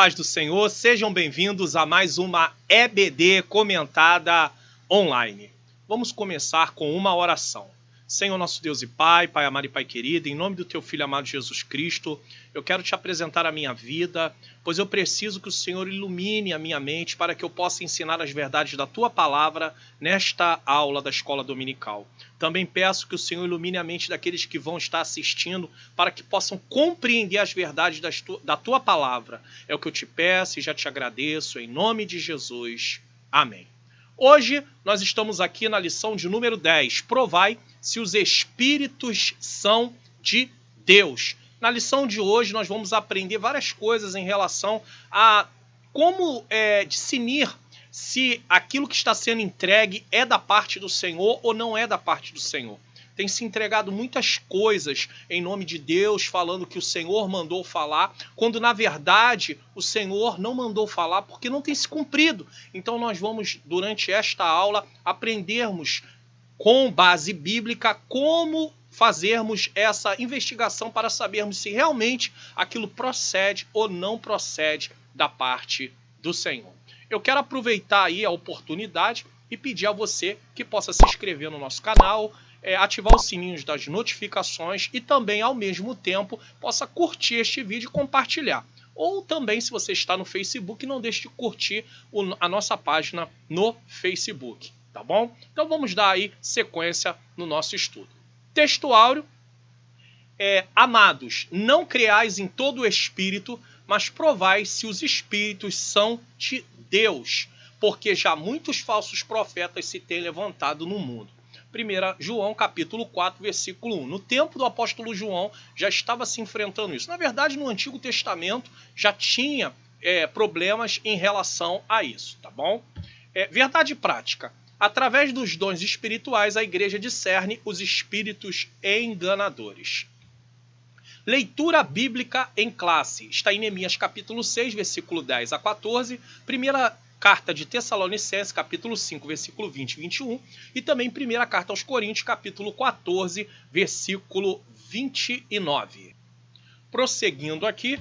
paz do Senhor, sejam bem-vindos a mais uma EBD comentada online. Vamos começar com uma oração. Senhor nosso Deus e Pai, Pai amado e Pai querido, em nome do Teu Filho amado Jesus Cristo, eu quero Te apresentar a minha vida, pois eu preciso que o Senhor ilumine a minha mente para que eu possa ensinar as verdades da Tua Palavra nesta aula da Escola Dominical. Também peço que o Senhor ilumine a mente daqueles que vão estar assistindo para que possam compreender as verdades da Tua Palavra. É o que eu te peço e já te agradeço, em nome de Jesus. Amém. Hoje nós estamos aqui na lição de número 10. Provai se os Espíritos são de Deus. Na lição de hoje nós vamos aprender várias coisas em relação a como discernir se aquilo que está sendo entregue é da parte do Senhor ou não é da parte do Senhor. Tem se entregado muitas coisas em nome de Deus, falando que o Senhor mandou falar, quando na verdade o Senhor não mandou falar porque não tem se cumprido. Então nós vamos, durante esta aula, aprendermos com base bíblica como fazermos essa investigação para sabermos se realmente aquilo procede ou não procede da parte do Senhor. Eu quero aproveitar aí a oportunidade e pedir a você que possa se inscrever no nosso canal, ativar os sininhos das notificações e também, ao mesmo tempo, possa curtir este vídeo e compartilhar. Ou também, se você está no Facebook, não deixe de curtir a nossa página no Facebook, tá bom? Então vamos dar aí sequência no nosso estudo. Texto áureo, amados, não creais em todo o espírito, mas provai se os espíritos são de Deus, porque já muitos falsos profetas se têm levantado no mundo. 1 João capítulo 4, versículo 1. No tempo do apóstolo João já estava se enfrentando isso. Na verdade, no Antigo Testamento já tinha problemas em relação a isso, tá bom? Verdade prática. Através dos dons espirituais, a igreja discerne os espíritos enganadores. Leitura bíblica em classe. Está em Neemias capítulo 6, versículo 10 a 14. Primeira Carta de Tessalonicenses, capítulo 5, versículo 20 e 21, e também primeira carta aos Coríntios, capítulo 14, versículo 29. Prosseguindo aqui,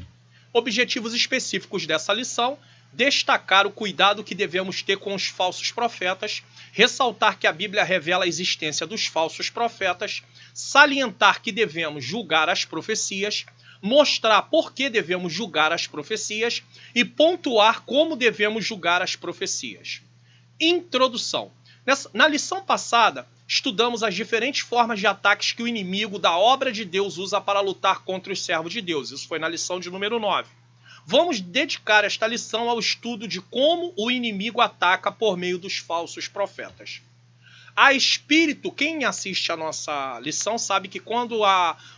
objetivos específicos dessa lição: destacar o cuidado que devemos ter com os falsos profetas, ressaltar que a Bíblia revela a existência dos falsos profetas, salientar que devemos julgar as profecias, mostrar por que devemos julgar as profecias e pontuar como devemos julgar as profecias. Introdução. Na lição passada, estudamos as diferentes formas de ataques que o inimigo da obra de Deus usa para lutar contra os servos de Deus. Isso foi na lição de número 9. Vamos dedicar esta lição ao estudo de como o inimigo ataca por meio dos falsos profetas. A espírito, quem assiste a nossa lição sabe que quando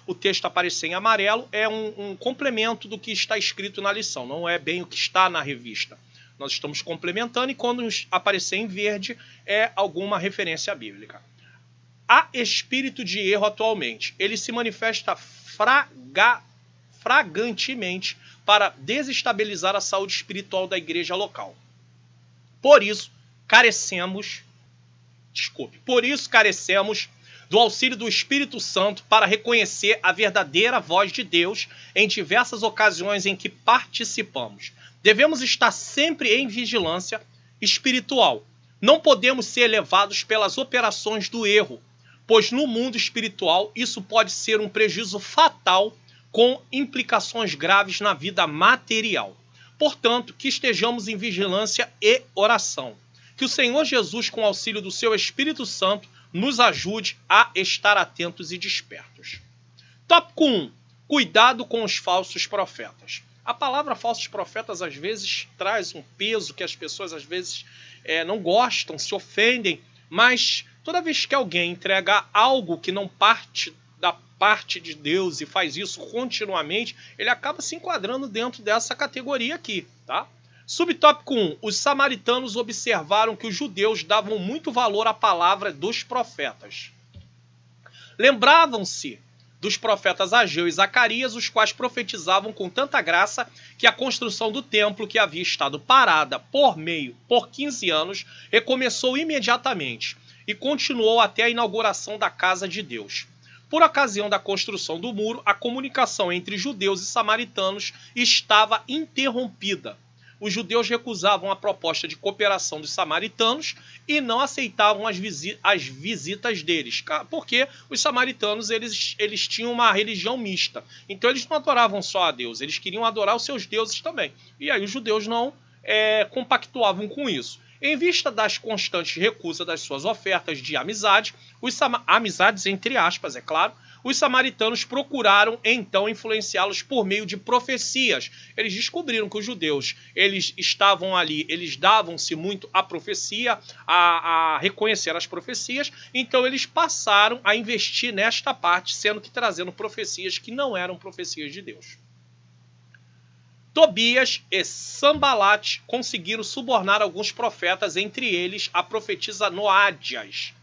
o texto aparecer em amarelo é um complemento do que está escrito na lição, não é bem o que está na revista. Nós estamos complementando e quando aparecer em verde é alguma referência bíblica. Há espírito de erro atualmente. Ele se manifesta fragantemente para desestabilizar a saúde espiritual da igreja local. Por isso, carecemos do auxílio do Espírito Santo para reconhecer a verdadeira voz de Deus em diversas ocasiões em que participamos. Devemos estar sempre em vigilância espiritual. Não podemos ser levados pelas operações do erro, pois no mundo espiritual isso pode ser um prejuízo fatal com implicações graves na vida material. Portanto, que estejamos em vigilância e oração. Que o Senhor Jesus, com o auxílio do seu Espírito Santo, nos ajude a estar atentos e despertos. Tópico 1. Cuidado com os falsos profetas. A palavra falsos profetas às vezes traz um peso que as pessoas às vezes não gostam, se ofendem, mas toda vez que alguém entrega algo que não parte da parte de Deus e faz isso continuamente, ele acaba se enquadrando dentro dessa categoria aqui, tá? Subtópico 1. Os samaritanos observaram que os judeus davam muito valor à palavra dos profetas. Lembravam-se dos profetas Ageu e Zacarias, os quais profetizavam com tanta graça que a construção do templo, que havia estado parada por 15 anos, recomeçou imediatamente e continuou até a inauguração da casa de Deus. Por ocasião da construção do muro, a comunicação entre judeus e samaritanos estava interrompida. Os judeus recusavam a proposta de cooperação dos samaritanos e não aceitavam as visitas deles, porque os samaritanos eles tinham uma religião mista. Então eles não adoravam só a Deus, eles queriam adorar os seus deuses também. E aí os judeus não compactuavam com isso. Em vista das constantes recusas das suas ofertas de amizade, amizades entre aspas, é claro, os samaritanos procuraram então influenciá-los por meio de profecias. Eles descobriram que os judeus eles estavam ali, eles davam-se muito à profecia, a reconhecer as profecias, então eles passaram a investir nesta parte, sendo que trazendo profecias que não eram profecias de Deus. Tobias e Sambalat conseguiram subornar alguns profetas, entre eles a profetisa Noádias,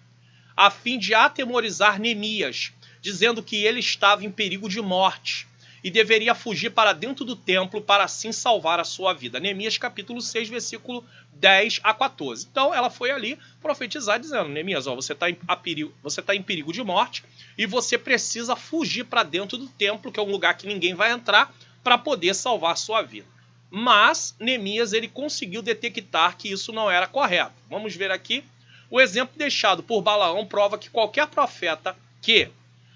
a fim de atemorizar Neemias, dizendo que ele estava em perigo de morte e deveria fugir para dentro do templo para assim salvar a sua vida. Neemias capítulo 6, versículo 10 a 14. Então ela foi ali profetizar dizendo, Neemias, você está em perigo de morte e você precisa fugir para dentro do templo, que é um lugar que ninguém vai entrar, para poder salvar a sua vida. Mas Neemias ele conseguiu detectar que isso não era correto. Vamos ver aqui. O exemplo deixado por Balaão prova que qualquer profeta que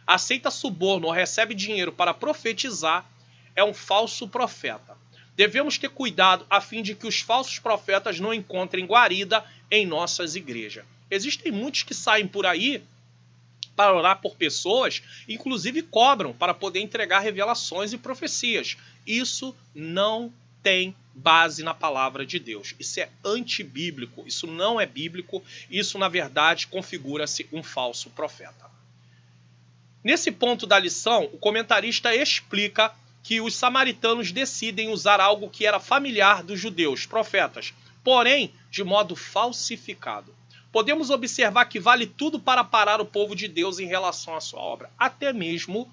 aceita suborno ou recebe dinheiro para profetizar é um falso profeta. Devemos ter cuidado a fim de que os falsos profetas não encontrem guarida em nossas igrejas. Existem muitos que saem por aí para orar por pessoas, inclusive cobram para poder entregar revelações e profecias. Isso não tem base na palavra de Deus. Isso é antibíblico, isso não é bíblico, isso na verdade configura-se um falso profeta. Nesse ponto da lição, o comentarista explica que os samaritanos decidem usar algo que era familiar dos judeus, profetas, porém de modo falsificado. Podemos observar que vale tudo para parar o povo de Deus em relação à sua obra, até mesmo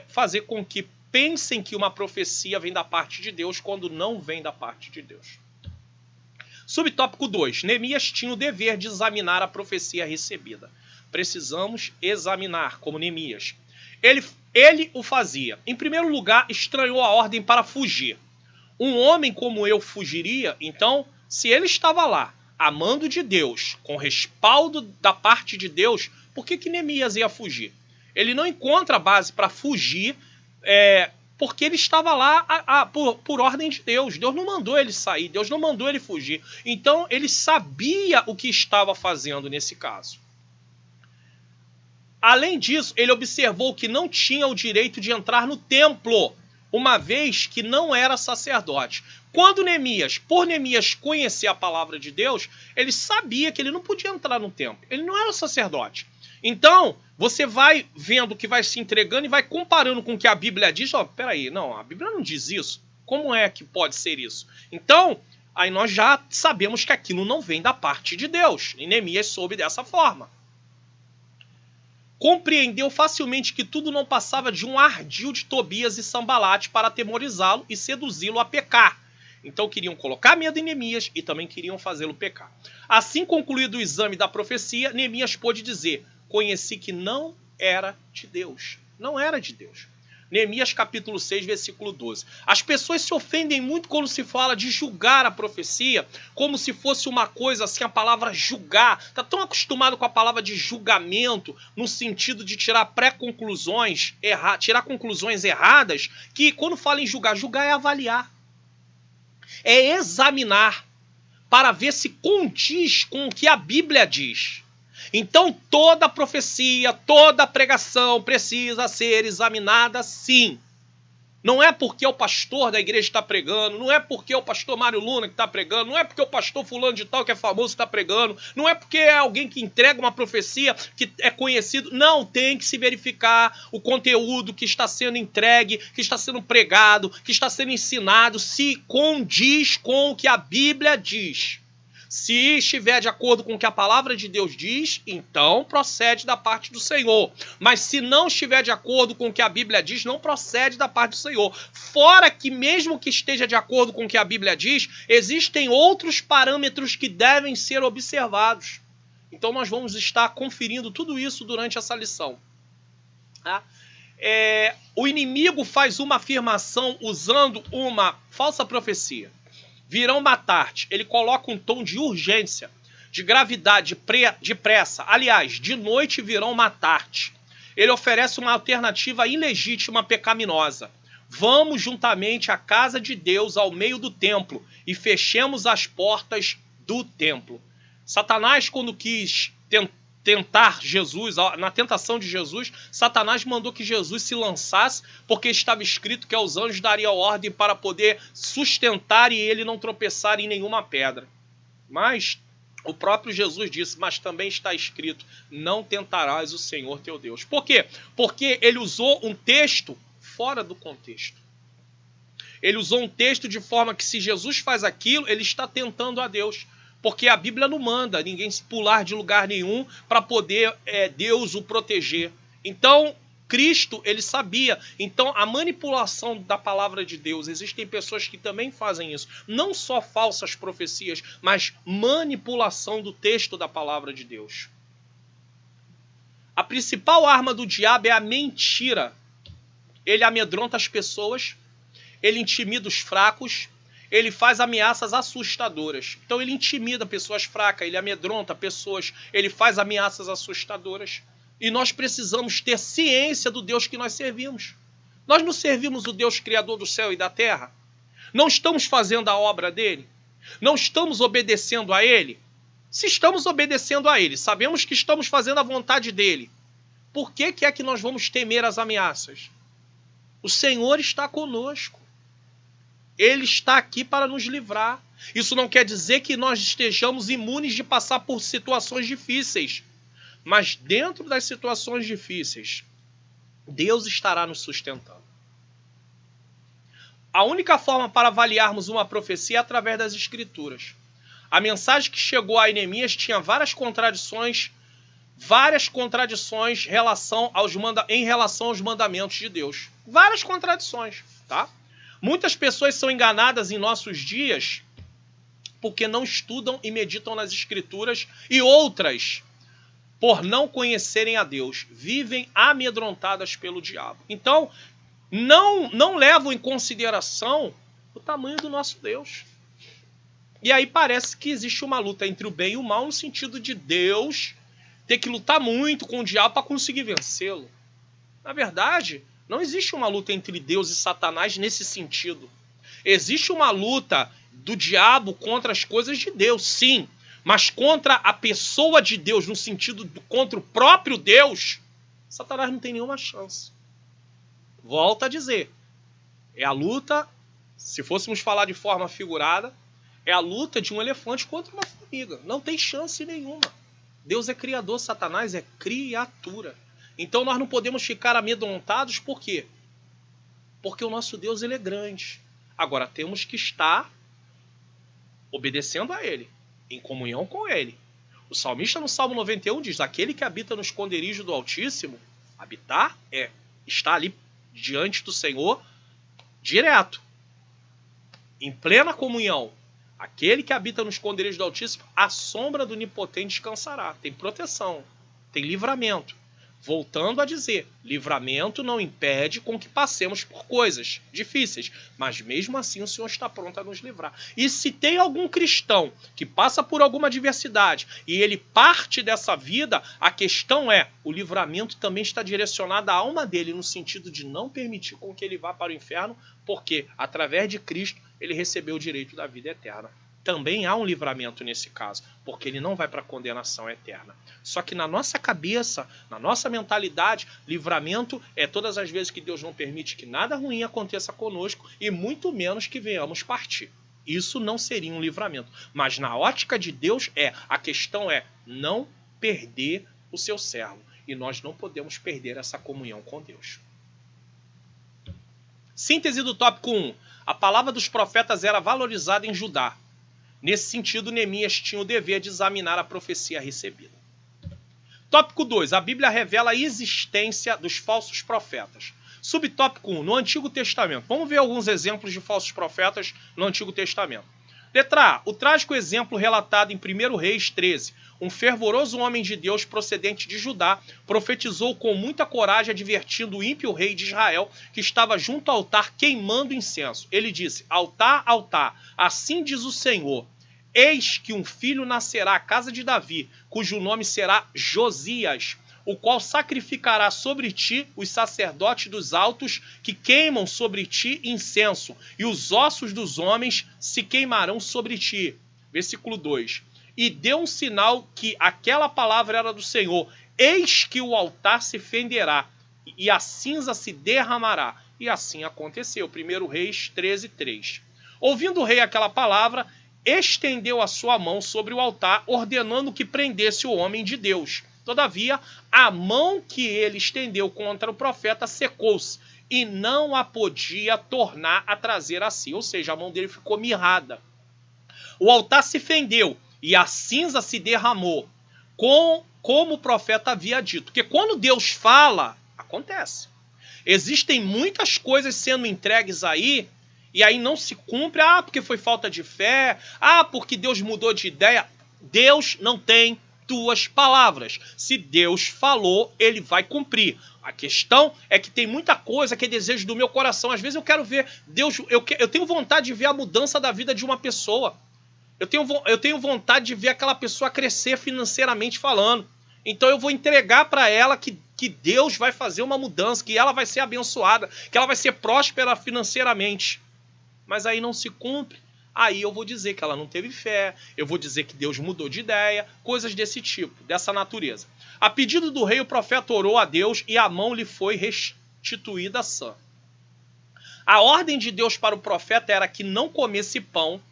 fazer com que pensem que uma profecia vem da parte de Deus quando não vem da parte de Deus. Subtópico 2. Neemias tinha o dever de examinar a profecia recebida. Precisamos examinar, como Neemias. Ele o fazia. Em primeiro lugar, estranhou a ordem para fugir. Um homem como eu fugiria? Então, se ele estava lá, amando de Deus, com respaldo da parte de Deus, por que Neemias ia fugir? Ele não encontra base para fugir, porque ele estava lá por ordem de Deus. Deus não mandou ele sair, Deus não mandou ele fugir. Então, ele sabia o que estava fazendo nesse caso. Além disso, ele observou que não tinha o direito de entrar no templo, uma vez que não era sacerdote. Quando Neemias conhecer a palavra de Deus, ele sabia que ele não podia entrar no templo. Ele não era sacerdote. Então, você vai vendo que vai se entregando e vai comparando com o que a Bíblia diz. Peraí, não, a Bíblia não diz isso. Como é que pode ser isso? Então, aí nós já sabemos que aquilo não vem da parte de Deus. E Neemias soube dessa forma. Compreendeu facilmente que tudo não passava de um ardil de Tobias e Sambalat para atemorizá-lo e seduzi-lo a pecar. Então queriam colocar medo em Neemias e também queriam fazê-lo pecar. Assim concluído o exame da profecia, Neemias pôde dizer, conheci que não era de Deus. Não era de Deus. Neemias capítulo 6, versículo 12. As pessoas se ofendem muito quando se fala de julgar a profecia, como se fosse uma coisa assim, a palavra julgar. Está tão acostumado com a palavra de julgamento, no sentido de tirar pré-conclusões, tirar conclusões erradas, que quando fala em julgar, julgar é avaliar. É examinar, para ver se condiz com o que a Bíblia diz. Então toda profecia, toda pregação precisa ser examinada sim. Não é porque o pastor da igreja está pregando, não é porque o pastor Mário Luna que está pregando, não é porque o pastor fulano de tal que é famoso está pregando, não é porque é alguém que entrega uma profecia que é conhecido. Não, tem que se verificar o conteúdo que está sendo entregue, que está sendo pregado, que está sendo ensinado, se condiz com o que a Bíblia diz. Se estiver de acordo com o que a palavra de Deus diz, então procede da parte do Senhor. Mas se não estiver de acordo com o que a Bíblia diz, não procede da parte do Senhor. Fora que mesmo que esteja de acordo com o que a Bíblia diz, existem outros parâmetros que devem ser observados. Então nós vamos estar conferindo tudo isso durante essa lição. Tá? O inimigo faz uma afirmação usando uma falsa profecia. Virão matar-te. Ele coloca um tom de urgência, de gravidade, de pressa. Aliás, de noite virão matar-te. Ele oferece uma alternativa ilegítima, pecaminosa. Vamos juntamente à casa de Deus, ao meio do templo, e fechemos as portas do templo. Satanás, quando quis tentar Jesus, na tentação de Jesus, Satanás mandou que Jesus se lançasse, porque estava escrito que aos anjos daria ordem para poder sustentar e ele não tropeçar em nenhuma pedra. Mas o próprio Jesus disse, mas também está escrito, não tentarás o Senhor teu Deus. Por quê? Porque ele usou um texto fora do contexto. Ele usou um texto de forma que se Jesus faz aquilo, ele está tentando a Deus. Porque a Bíblia não manda ninguém se pular de lugar nenhum para poder Deus o proteger. Então, Cristo, ele sabia. Então, a manipulação da palavra de Deus, existem pessoas que também fazem isso. Não só falsas profecias, mas manipulação do texto da palavra de Deus. A principal arma do diabo é a mentira. Ele amedronta as pessoas, ele intimida os fracos, ele faz ameaças assustadoras. Então ele intimida pessoas fracas, ele amedronta pessoas, ele faz ameaças assustadoras. E nós precisamos ter ciência do Deus que nós servimos. Nós não servimos o Deus criador do céu e da terra? Não estamos fazendo a obra dele? Não estamos obedecendo a ele? Se estamos obedecendo a ele, sabemos que estamos fazendo a vontade dele, por que é que nós vamos temer as ameaças? O Senhor está conosco. Ele está aqui para nos livrar. Isso não quer dizer que nós estejamos imunes de passar por situações difíceis. Mas dentro das situações difíceis, Deus estará nos sustentando. A única forma para avaliarmos uma profecia é através das Escrituras. A mensagem que chegou a Neemias tinha várias contradições em relação aos mandamentos de Deus. Várias contradições, tá? Muitas pessoas são enganadas em nossos dias porque não estudam e meditam nas Escrituras, e outras, por não conhecerem a Deus, vivem amedrontadas pelo diabo. Então, não levam em consideração o tamanho do nosso Deus. E aí parece que existe uma luta entre o bem e o mal, no sentido de Deus ter que lutar muito com o diabo para conseguir vencê-lo. Na verdade, não existe uma luta entre Deus e Satanás nesse sentido. Existe uma luta do diabo contra as coisas de Deus, sim. Mas contra a pessoa de Deus, no sentido contra o próprio Deus, Satanás não tem nenhuma chance. Volto a dizer, é a luta, se fôssemos falar de forma figurada, é a luta de um elefante contra uma formiga. Não tem chance nenhuma. Deus é criador, Satanás é criatura. Então nós não podemos ficar amedrontados, por quê? Porque o nosso Deus ele é grande. Agora temos que estar obedecendo a ele, em comunhão com ele. O salmista no Salmo 91 diz, aquele que habita no esconderijo do Altíssimo, habitar é estar ali diante do Senhor direto, em plena comunhão. Aquele que habita no esconderijo do Altíssimo, à sombra do Onipotente descansará. Tem proteção, tem livramento. Voltando a dizer, livramento não impede com que passemos por coisas difíceis, mas mesmo assim o Senhor está pronto a nos livrar. E se tem algum cristão que passa por alguma adversidade e ele parte dessa vida, a questão é, o livramento também está direcionado à alma dele, no sentido de não permitir com que ele vá para o inferno, porque através de Cristo ele recebeu o direito da vida eterna. Também há um livramento nesse caso, porque ele não vai para a condenação eterna. Só que na nossa cabeça, na nossa mentalidade, livramento é todas as vezes que Deus não permite que nada ruim aconteça conosco e muito menos que venhamos partir. Isso não seria um livramento. Mas na ótica de Deus a questão é não perder o seu servo. E nós não podemos perder essa comunhão com Deus. Síntese do tópico 1. A palavra dos profetas era valorizada em Judá. Nesse sentido, Neemias tinha o dever de examinar a profecia recebida. Tópico 2. A Bíblia revela a existência dos falsos profetas. Subtópico 1. No Antigo Testamento. Vamos ver alguns exemplos de falsos profetas no Antigo Testamento. Letra A. O trágico exemplo relatado em 1 Reis 13. Um fervoroso homem de Deus procedente de Judá profetizou com muita coragem, advertindo o ímpio rei de Israel que estava junto ao altar queimando incenso. Ele disse: altar, altar, assim diz o Senhor. Eis que um filho nascerá à casa de Davi, cujo nome será Josias, o qual sacrificará sobre ti os sacerdotes dos altos que queimam sobre ti incenso, e os ossos dos homens se queimarão sobre ti. Versículo 2. E deu um sinal que aquela palavra era do Senhor. Eis que o altar se fenderá, e a cinza se derramará. E assim aconteceu. 1 Reis 13, 3. Ouvindo o rei aquela palavra, estendeu a sua mão sobre o altar, ordenando que prendesse o homem de Deus. Todavia, a mão que ele estendeu contra o profeta secou-se e não a podia tornar a trazer a si. Ou seja, a mão dele ficou mirrada. O altar se fendeu e a cinza se derramou, como o profeta havia dito. Porque quando Deus fala, acontece. Existem muitas coisas sendo entregues aí, e aí não se cumpre. Ah, porque foi falta de fé. Ah, porque Deus mudou de ideia. Deus não tem tuas palavras. Se Deus falou, ele vai cumprir. A questão é que tem muita coisa que é desejo do meu coração. Às vezes eu quero ver Deus, eu tenho vontade de ver a mudança da vida de uma pessoa. Eu tenho vontade de ver aquela pessoa crescer financeiramente falando. Então eu vou entregar para ela que Deus vai fazer uma mudança, que ela vai ser abençoada, que ela vai ser próspera financeiramente. Mas aí não se cumpre. Aí eu vou dizer que ela não teve fé, eu vou dizer que Deus mudou de ideia, coisas desse tipo, dessa natureza. A pedido do rei, o profeta orou a Deus e a mão lhe foi restituída sã. A ordem de Deus para o profeta era que não comesse pão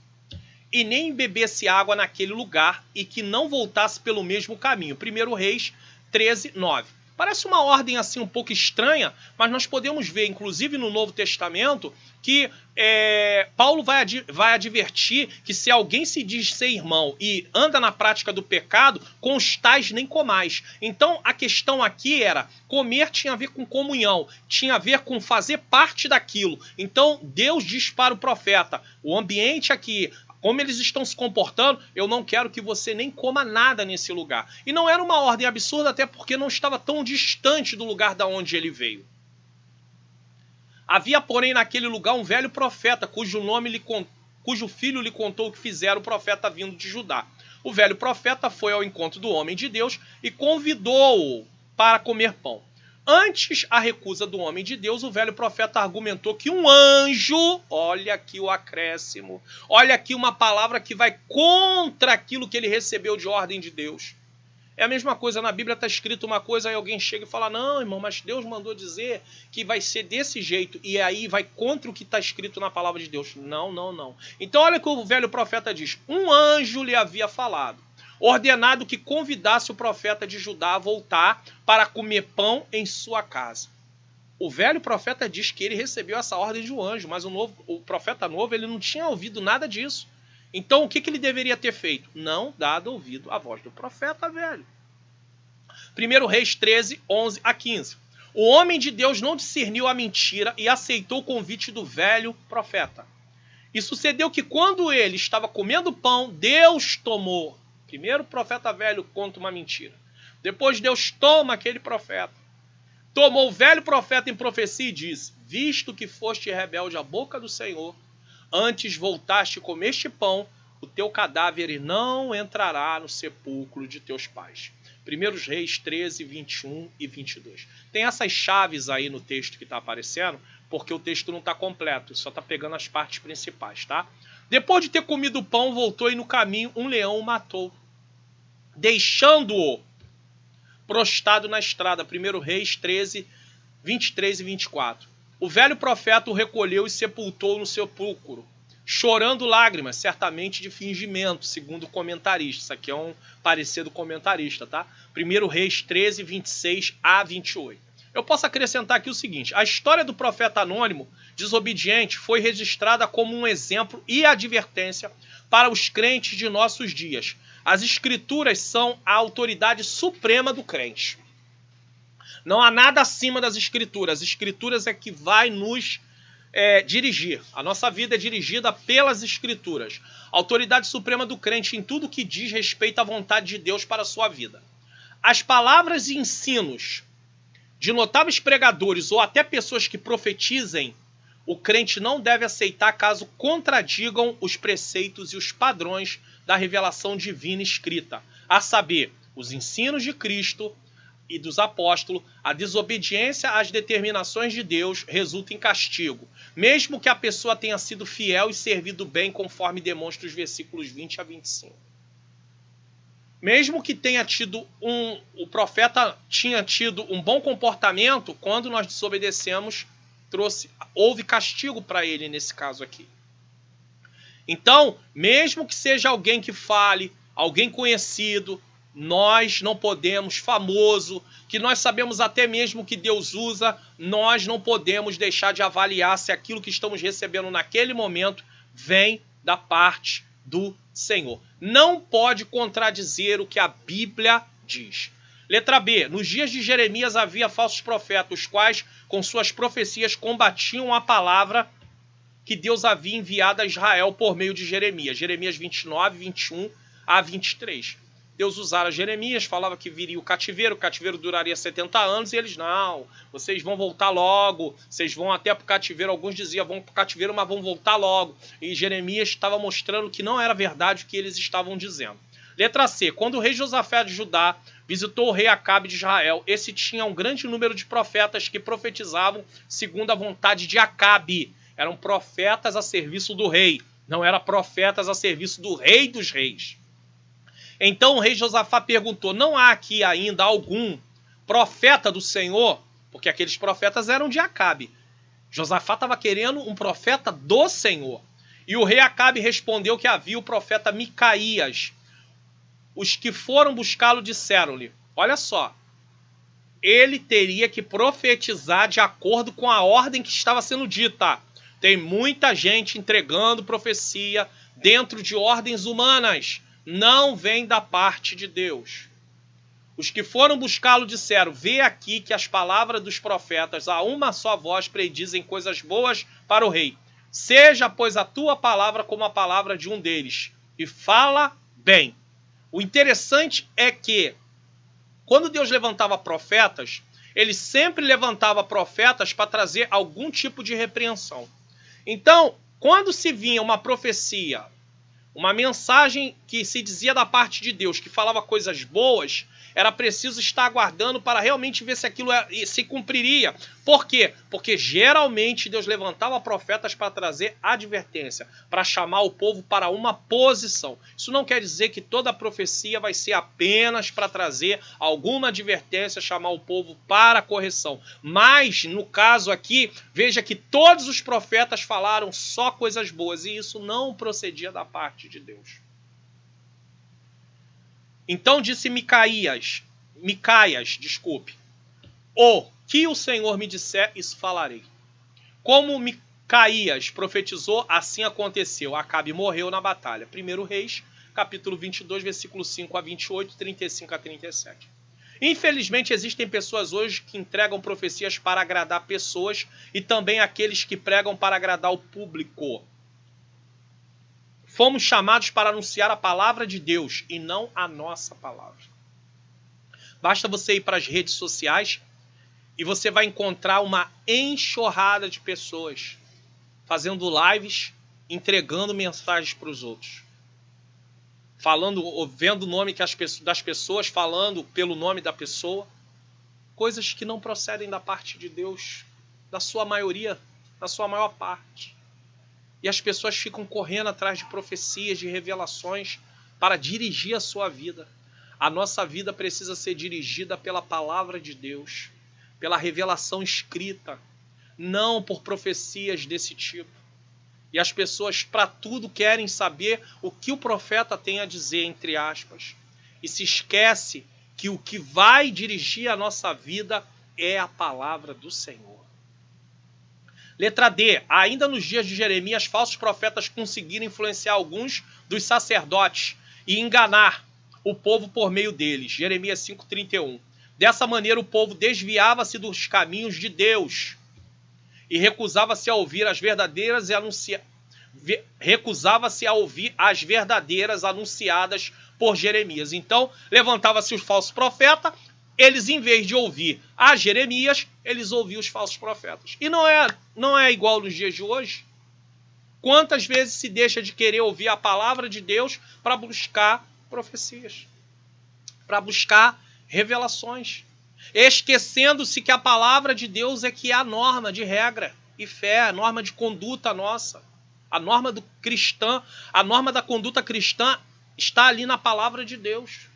e nem bebesse água naquele lugar e que não voltasse pelo mesmo caminho. 1 Reis 13, 9. Parece uma ordem assim um pouco estranha, mas nós podemos ver, inclusive no Novo Testamento, que Paulo vai advertir que se alguém se diz ser irmão e anda na prática do pecado, com os tais nem comais. Então a questão aqui era, comer tinha a ver com comunhão, tinha a ver com fazer parte daquilo. Então Deus diz para o profeta, o ambiente aqui, como eles estão se comportando, eu não quero que você nem coma nada nesse lugar. E não era uma ordem absurda, até porque não estava tão distante do lugar da onde ele veio. Havia, porém, naquele lugar um velho profeta, cujo filho lhe contou o que fizera o profeta vindo de Judá. O velho profeta foi ao encontro do homem de Deus e convidou-o para comer pão. Antes a recusa do homem de Deus, o velho profeta argumentou que um anjo, olha aqui o acréscimo, olha aqui uma palavra que vai contra aquilo que ele recebeu de ordem de Deus. É a mesma coisa, na Bíblia está escrito uma coisa, aí alguém chega e fala, não, irmão, mas Deus mandou dizer que vai ser desse jeito, e aí vai contra o que está escrito na palavra de Deus. Não, não, não. Então olha o que o velho profeta diz, um anjo lhe havia falado, ordenado que convidasse o profeta de Judá a voltar para comer pão em sua casa. O velho profeta diz que ele recebeu essa ordem de um anjo, mas o profeta novo ele não tinha ouvido nada disso. Então o que ele deveria ter feito? Não dado ouvido à voz do profeta velho. 1 Reis 13, 11 a 15. O homem de Deus não discerniu a mentira e aceitou o convite do velho profeta. E sucedeu que quando ele estava comendo pão, Deus tomou. Primeiro o profeta velho conta uma mentira. Depois Deus toma aquele profeta. Tomou o velho profeta em profecia e disse, visto que foste rebelde à boca do Senhor, antes voltaste e comeste pão, o teu cadáver não entrará no sepulcro de teus pais. 1 Reis 13, 21 e 22. Tem essas chaves aí no texto que está aparecendo, porque o texto não está completo, só está pegando as partes principais, tá? Depois de ter comido o pão, voltou e no caminho um leão o matou, deixando-o prostrado na estrada. 1 Reis 13, 23 e 24. O velho profeta o recolheu e sepultou no sepulcro, chorando lágrimas, certamente de fingimento, segundo o comentarista. Isso aqui é um parecer do comentarista, tá? 1 Reis 13, 26 a 28. Eu posso acrescentar aqui o seguinte, a história do profeta anônimo, desobediente, foi registrada como um exemplo e advertência para os crentes de nossos dias. As escrituras são a autoridade suprema do crente. Não há nada acima das escrituras. As escrituras é que vai nos dirigir. A nossa vida é dirigida pelas Escrituras. A autoridade suprema do crente em tudo que diz respeito à vontade de Deus para a sua vida. As palavras e ensinos de notáveis pregadores ou até pessoas que profetizem, o crente não deve aceitar caso contradigam os preceitos e os padrões da revelação divina escrita, a saber, os ensinos de Cristo e dos apóstolos. A desobediência às determinações de Deus resulta em castigo, mesmo que a pessoa tenha sido fiel e servido bem, conforme demonstra os versículos 20 a 25. Mesmo que tenha tido o profeta tinha tido um bom comportamento, quando nós desobedecemos, houve castigo para ele nesse caso aqui. Então, mesmo que seja alguém que fale, alguém conhecido, nós não podemos, famoso, que nós sabemos até mesmo que Deus usa, nós não podemos deixar de avaliar se aquilo que estamos recebendo naquele momento vem da parte do Senhor. Não pode contradizer o que a Bíblia diz. Letra B. Nos dias de Jeremias havia falsos profetas, os quais, com suas profecias, combatiam a palavra que Deus havia enviado a Israel por meio de Jeremias. Jeremias 29, 21 a 23. Deus usara Jeremias, falava que viria o cativeiro duraria 70 anos, e eles, não, vocês vão voltar logo, vocês vão até para o cativeiro, alguns diziam, vão para o cativeiro, mas vão voltar logo. E Jeremias estava mostrando que não era verdade o que eles estavam dizendo. Letra C. Quando o rei Josafá de Judá visitou o rei Acabe de Israel, esse tinha um grande número de profetas que profetizavam segundo a vontade de Acabe. Eram profetas a serviço do rei, não eram profetas a serviço do rei dos reis. Então o rei Josafá perguntou, não há aqui ainda algum profeta do Senhor? Porque aqueles profetas eram de Acabe. Josafá estava querendo um profeta do Senhor. E o rei Acabe respondeu que havia o profeta Micaías. Os que foram buscá-lo disseram-lhe, olha só, ele teria que profetizar de acordo com a ordem que estava sendo dita. Tem muita gente entregando profecia dentro de ordens humanas. Não vem da parte de Deus. Os que foram buscá-lo disseram, vê aqui que as palavras dos profetas a uma só voz predizem coisas boas para o rei. Seja, pois, a tua palavra como a palavra de um deles, e fala bem. O interessante é que, quando Deus levantava profetas, ele sempre levantava profetas para trazer algum tipo de repreensão. Então, quando se vinha uma profecia, uma mensagem que se dizia da parte de Deus, que falava coisas boas, era preciso estar aguardando para realmente ver se aquilo se cumpriria. Por quê? Porque geralmente Deus levantava profetas para trazer advertência, para chamar o povo para uma posição. Isso não quer dizer que toda profecia vai ser apenas para trazer alguma advertência, chamar o povo para correção. Mas, no caso aqui, veja que todos os profetas falaram só coisas boas, e isso não procedia da parte de Deus. Então disse Micaias, o que o Senhor me disser, isso falarei. Como Micaias profetizou, assim aconteceu. Acabe morreu na batalha. 1 Reis, capítulo 22, versículo 5 a 28, 35 a 37. Infelizmente, existem pessoas hoje que entregam profecias para agradar pessoas e também aqueles que pregam para agradar o público. Fomos chamados para anunciar a palavra de Deus e não a nossa palavra. Basta você ir para as redes sociais e você vai encontrar uma enxurrada de pessoas fazendo lives, entregando mensagens para os outros. Falando, ou vendo o nome das pessoas, falando pelo nome da pessoa. Coisas que não procedem da parte de Deus, da sua maioria, da sua maior parte. E as pessoas ficam correndo atrás de profecias, de revelações para dirigir a sua vida. A nossa vida precisa ser dirigida pela palavra de Deus, pela revelação escrita, não por profecias desse tipo. E as pessoas para tudo querem saber o que o profeta tem a dizer, entre aspas. E se esquece que o que vai dirigir a nossa vida é a palavra do Senhor. Letra D. Ainda nos dias de Jeremias, falsos profetas conseguiram influenciar alguns dos sacerdotes e enganar o povo por meio deles. Jeremias 5:31. Dessa maneira o povo desviava-se dos caminhos de Deus e recusava-se a ouvir as verdadeiras anunciadas por Jeremias. Então, levantava-se os falsos profetas, eles, em vez de ouvir a Jeremias, eles ouviam os falsos profetas. E não é igual nos dias de hoje? Quantas vezes se deixa de querer ouvir a palavra de Deus para buscar profecias, para buscar revelações, esquecendo-se que a palavra de Deus é que é a norma de regra e fé, a norma de conduta nossa, a norma do cristã, a norma da conduta cristã está ali na palavra de Deus.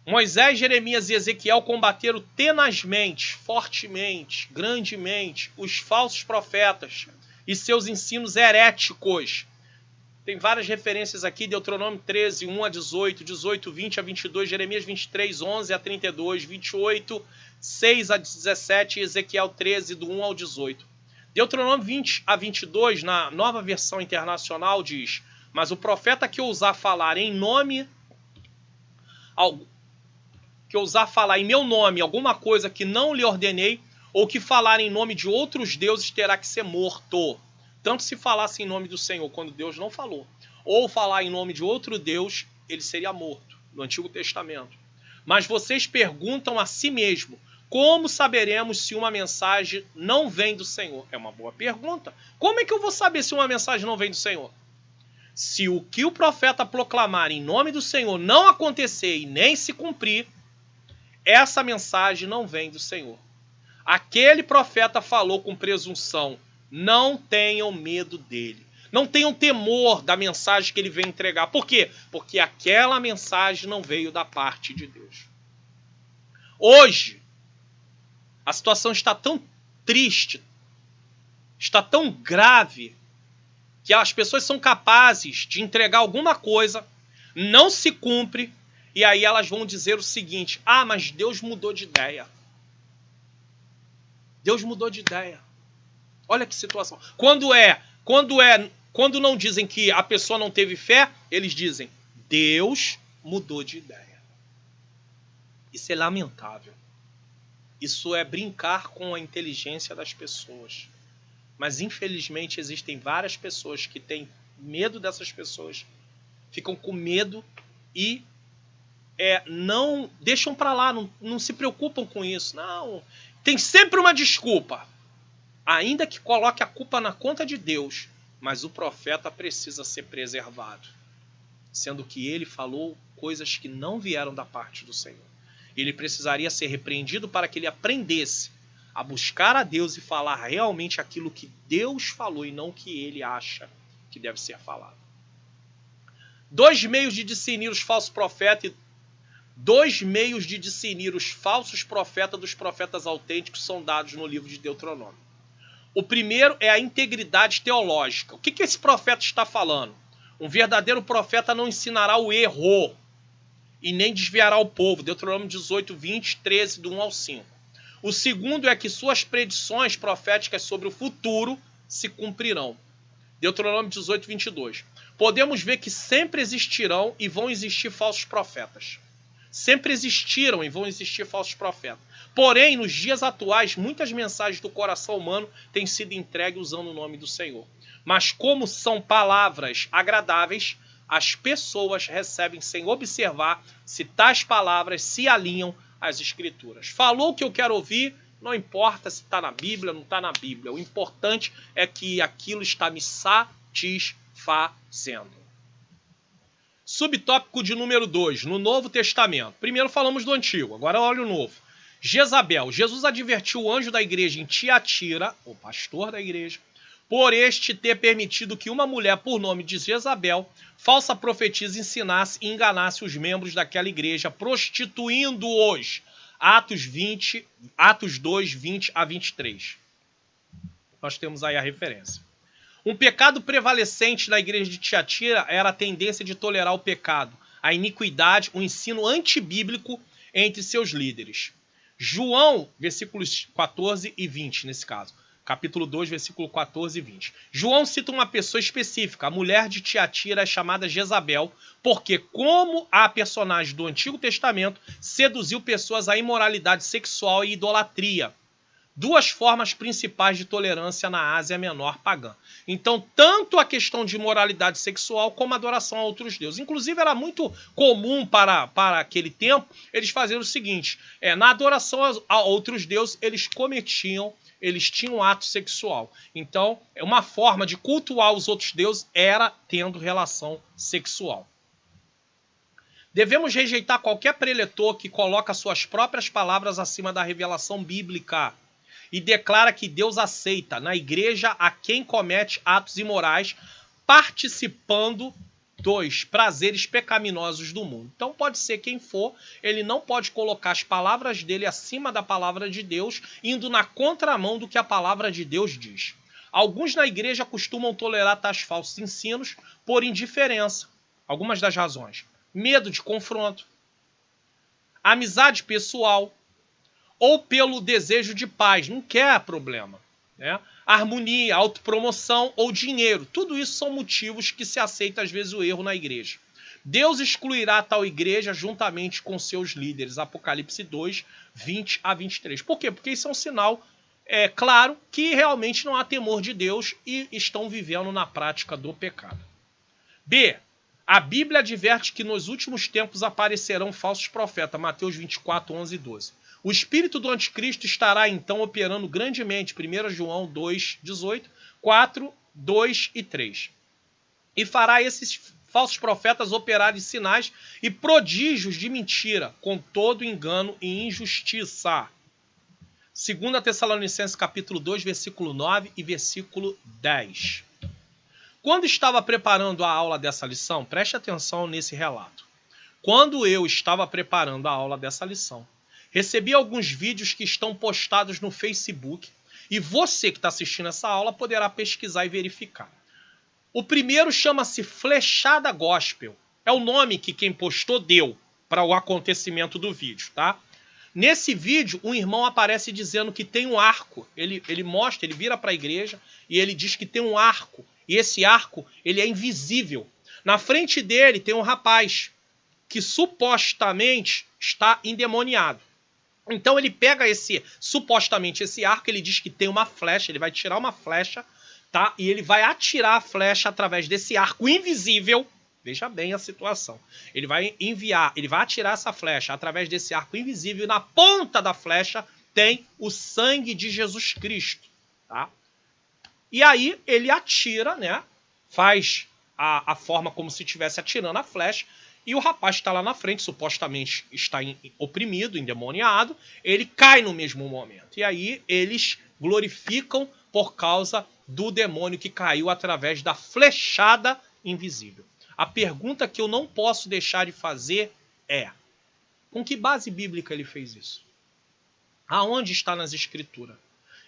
Moisés, Jeremias e Ezequiel combateram tenazmente, fortemente, grandemente os falsos profetas e seus ensinos heréticos. Tem várias referências aqui, Deuteronômio 13, 1 a 18, 18, 20 a 22, Jeremias 23, 11 a 32, 28, 6 a 17 e Ezequiel 13, do 1 ao 18. Deuteronômio 20 a 22, na Nova Versão Internacional, diz: mas o profeta que ousar falar em meu nome alguma coisa que não lhe ordenei, ou que falar em nome de outros deuses, terá que ser morto. Tanto se falasse em nome do Senhor, quando Deus não falou, ou falar em nome de outro Deus, ele seria morto, no Antigo Testamento. Mas vocês perguntam a si mesmo: como saberemos se uma mensagem não vem do Senhor? É uma boa pergunta. Como é que eu vou saber se uma mensagem não vem do Senhor? Se o que o profeta proclamar em nome do Senhor não acontecer e nem se cumprir, essa mensagem não vem do Senhor. Aquele profeta falou com presunção. Não tenham medo dele. Não tenham temor da mensagem que ele vem entregar. Por quê? Porque aquela mensagem não veio da parte de Deus. Hoje, a situação está tão triste, está tão grave, que as pessoas são capazes de entregar alguma coisa, não se cumpre, e aí elas vão dizer o seguinte: ah, mas Deus mudou de ideia. Deus mudou de ideia. Olha que situação. Quando não dizem que a pessoa não teve fé, eles dizem: Deus mudou de ideia. Isso é lamentável. Isso é brincar com a inteligência das pessoas. Mas infelizmente existem várias pessoas que têm medo dessas pessoas, ficam com medo e não deixam para lá, não se preocupam com isso. Não, tem sempre uma desculpa. Ainda que coloque a culpa na conta de Deus, mas o profeta precisa ser preservado, sendo que ele falou coisas que não vieram da parte do Senhor. Ele precisaria ser repreendido para que ele aprendesse a buscar a Deus e falar realmente aquilo que Deus falou e não o que ele acha que deve ser falado. 2 meios de discernir os falsos profetas e 2 meios de discernir os falsos profetas dos profetas autênticos são dados no livro de Deuteronômio. O primeiro é a integridade teológica. O que esse profeta está falando? Um verdadeiro profeta não ensinará o erro e nem desviará o povo. Deuteronômio 18, 20, 13, do 1 ao 5. O segundo é que suas predições proféticas sobre o futuro se cumprirão. Deuteronômio 18, 22. Podemos ver que sempre existirão e vão existir falsos profetas. Sempre existiram e vão existir falsos profetas. Porém, nos dias atuais, muitas mensagens do coração humano têm sido entregues usando o nome do Senhor. Mas como são palavras agradáveis, as pessoas recebem sem observar se tais palavras se alinham às Escrituras. Falou o que eu quero ouvir, não importa se está na Bíblia ou não está na Bíblia. O importante é que aquilo está me satisfazendo. Subtópico de número 2, no Novo Testamento. Primeiro falamos do Antigo, agora olha o Novo. Jezabel. Jesus advertiu o anjo da igreja em Tiatira, o pastor da igreja, por este ter permitido que uma mulher por nome de Jezabel, falsa profetisa, ensinasse e enganasse os membros daquela igreja, prostituindo-os. Atos 2, 20 a 23. Nós temos aí a referência. Um pecado prevalecente na igreja de Tiatira era a tendência de tolerar o pecado, a iniquidade, o ensino antibíblico entre seus líderes. João, versículos 14 e 20, nesse caso. Capítulo 2, versículo 14 e 20. João cita uma pessoa específica. A mulher de Tiatira é chamada Jezabel, porque, como a personagem do Antigo Testamento, seduziu pessoas à imoralidade sexual e idolatria. duas formas principais de tolerância na Ásia Menor pagã. Então, tanto a questão de moralidade sexual como a adoração a outros deuses. Inclusive, era muito comum para aquele tempo eles fazerem o seguinte, na adoração a outros deuses, eles tinham ato sexual. Então, uma forma de cultuar os outros deuses era tendo relação sexual. Devemos rejeitar qualquer preletor que coloca suas próprias palavras acima da revelação bíblica e declara que Deus aceita na igreja a quem comete atos imorais, participando dos prazeres pecaminosos do mundo. Então pode ser quem for, ele não pode colocar as palavras dele acima da palavra de Deus, indo na contramão do que a palavra de Deus diz. Alguns na igreja costumam tolerar tais falsos ensinos por indiferença. Algumas das razões: medo de confronto, amizade pessoal, ou pelo desejo de paz, não quer problema, né? Harmonia, autopromoção ou dinheiro. Tudo isso são motivos que se aceita às vezes o erro na igreja. Deus excluirá tal igreja juntamente com seus líderes. Apocalipse 2, 20 a 23. Por quê? Porque isso é um sinal claro que realmente não há temor de Deus e estão vivendo na prática do pecado. B. A Bíblia adverte que nos últimos tempos aparecerão falsos profetas. Mateus 24, 11 e 12. O espírito do anticristo estará então operando grandemente. 1 João 2, 18, 4, 2 e 3. E fará esses falsos profetas operarem sinais e prodígios de mentira, com todo engano e injustiça. 2 Tessalonicenses capítulo 2, versículo 9 e versículo 10. Quando estava preparando a aula dessa lição, preste atenção nesse relato. Quando eu estava preparando a aula dessa lição, recebi alguns vídeos que estão postados no Facebook e você que está assistindo essa aula poderá pesquisar e verificar. O primeiro chama-se Flechada Gospel. É o nome que quem postou deu para o acontecimento do vídeo, tá? Nesse vídeo, um irmão aparece dizendo que tem um arco. Ele mostra, ele vira para a igreja e ele diz que tem um arco. E esse arco, ele é invisível. Na frente dele tem um rapaz que supostamente está endemoniado. Então ele pega supostamente esse arco, ele diz que tem uma flecha, ele vai tirar uma flecha, tá? E ele vai atirar a flecha através desse arco invisível. Veja bem a situação. Ele vai atirar essa flecha através desse arco invisível e na ponta da flecha tem o sangue de Jesus Cristo, tá? E aí ele atira, né? Faz a forma como se estivesse atirando a flecha. E o rapaz está lá na frente, supostamente está oprimido, endemoniado, ele cai no mesmo momento. E aí eles glorificam por causa do demônio que caiu através da flechada invisível. A pergunta que eu não posso deixar de fazer é: com que base bíblica ele fez isso? Aonde está nas escrituras?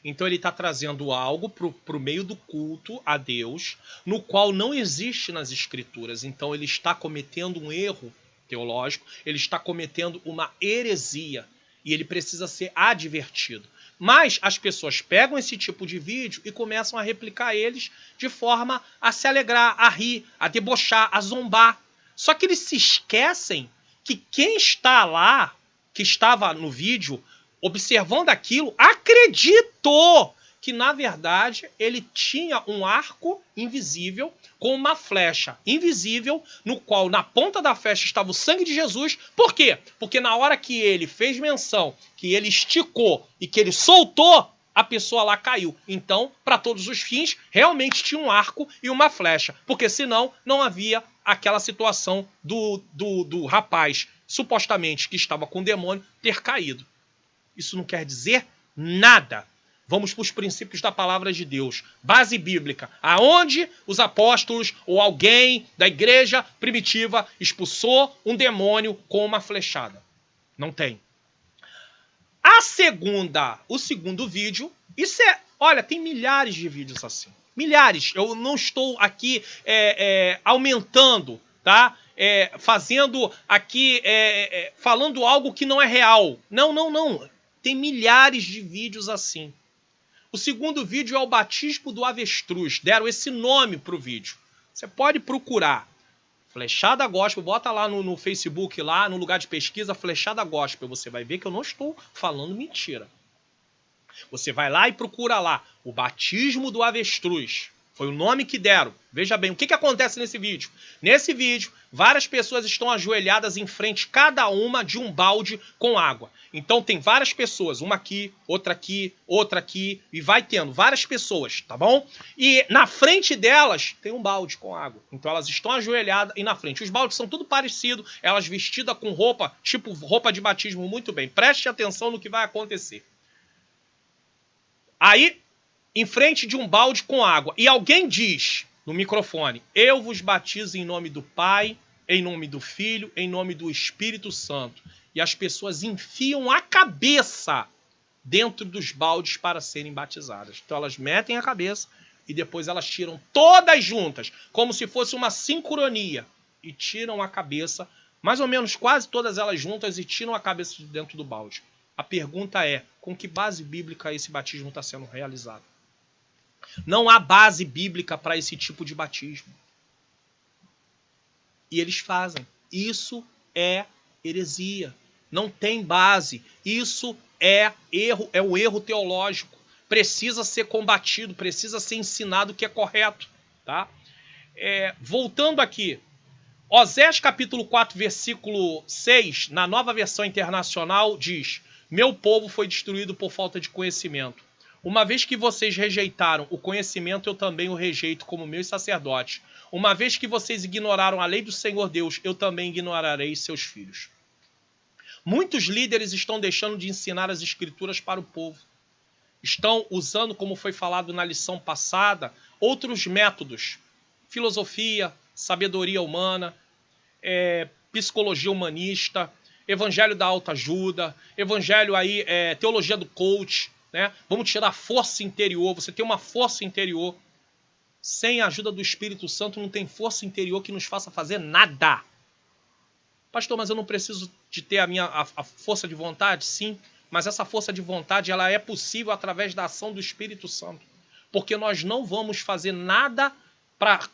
Então ele está trazendo algo para o meio do culto a Deus, no qual não existe nas escrituras. Então ele está cometendo um erro teológico, ele está cometendo uma heresia e ele precisa ser advertido. Mas as pessoas pegam esse tipo de vídeo e começam a replicar eles de forma a se alegrar, a rir, a debochar, a zombar. Só que eles se esquecem que quem está lá, que estava no vídeo, observando aquilo, acreditou que, na verdade, ele tinha um arco invisível com uma flecha invisível, no qual, na ponta da flecha, estava o sangue de Jesus. Por quê? Porque na hora que ele fez menção, que ele esticou e que ele soltou, a pessoa lá caiu. Então, para todos os fins, realmente tinha um arco e uma flecha. Porque senão, não havia aquela situação do rapaz, supostamente, que estava com o demônio, ter caído. Isso não quer dizer nada. Vamos para os princípios da palavra de Deus. Base bíblica. Aonde os apóstolos ou alguém da igreja primitiva expulsou um demônio com uma flechada? Não tem. O segundo vídeo, olha, tem milhares de vídeos assim. Milhares. Eu não estou aqui aumentando, tá? Fazendo aqui, falando algo que não é real. Não. Tem milhares de vídeos assim. O segundo vídeo é o batismo do avestruz. Deram esse nome para o vídeo. Você pode procurar. Flechada Gospel. Bota lá no Facebook, lá no lugar de pesquisa, Flechada Gospel. Você vai ver que eu não estou falando mentira. Você vai lá e procura lá o batismo do avestruz. Foi o nome que deram. Veja bem, o que acontece nesse vídeo? Nesse vídeo, várias pessoas estão ajoelhadas em frente, cada uma de um balde com água. Então tem várias pessoas, uma aqui, outra aqui, e vai tendo várias pessoas, tá bom? E na frente delas tem um balde com água. Então elas estão ajoelhadas e na frente. Os baldes são tudo parecidos, elas vestidas com roupa, tipo roupa de batismo, muito bem. Preste atenção no que vai acontecer. Aí, em frente de um balde com água, e alguém diz no microfone: eu vos batizo em nome do Pai, em nome do Filho, em nome do Espírito Santo. E as pessoas enfiam a cabeça dentro dos baldes para serem batizadas. Então elas metem a cabeça e depois elas tiram todas juntas, como se fosse uma sincronia, e tiram a cabeça, mais ou menos quase todas elas juntas, e tiram a cabeça de dentro do balde. A pergunta é: com que base bíblica esse batismo está sendo realizado? Não há base bíblica para esse tipo de batismo. E eles fazem. Isso é heresia. Não tem base. Isso é erro, é um erro teológico. Precisa ser combatido, precisa ser ensinado o que é correto. Tá? Voltando aqui. Osés capítulo 4, versículo 6, na Nova Versão Internacional, diz: meu povo foi destruído por falta de conhecimento. Uma vez que vocês rejeitaram o conhecimento, eu também o rejeito como meus sacerdotes. Uma vez que vocês ignoraram a lei do Senhor Deus, eu também ignorarei seus filhos. Muitos líderes estão deixando de ensinar as escrituras para o povo. Estão usando, como foi falado na lição passada, outros métodos. Filosofia, sabedoria humana, psicologia humanista, evangelho da autoajuda, evangelho aí, teologia do coach, né? Vamos tirar a força interior. Você tem uma força interior. Sem a ajuda do Espírito Santo não tem força interior que nos faça fazer nada. Pastor, mas eu não preciso de ter a força de vontade? Sim, mas essa força de vontade ela é possível através da ação do Espírito Santo. Porque nós não vamos fazer nada para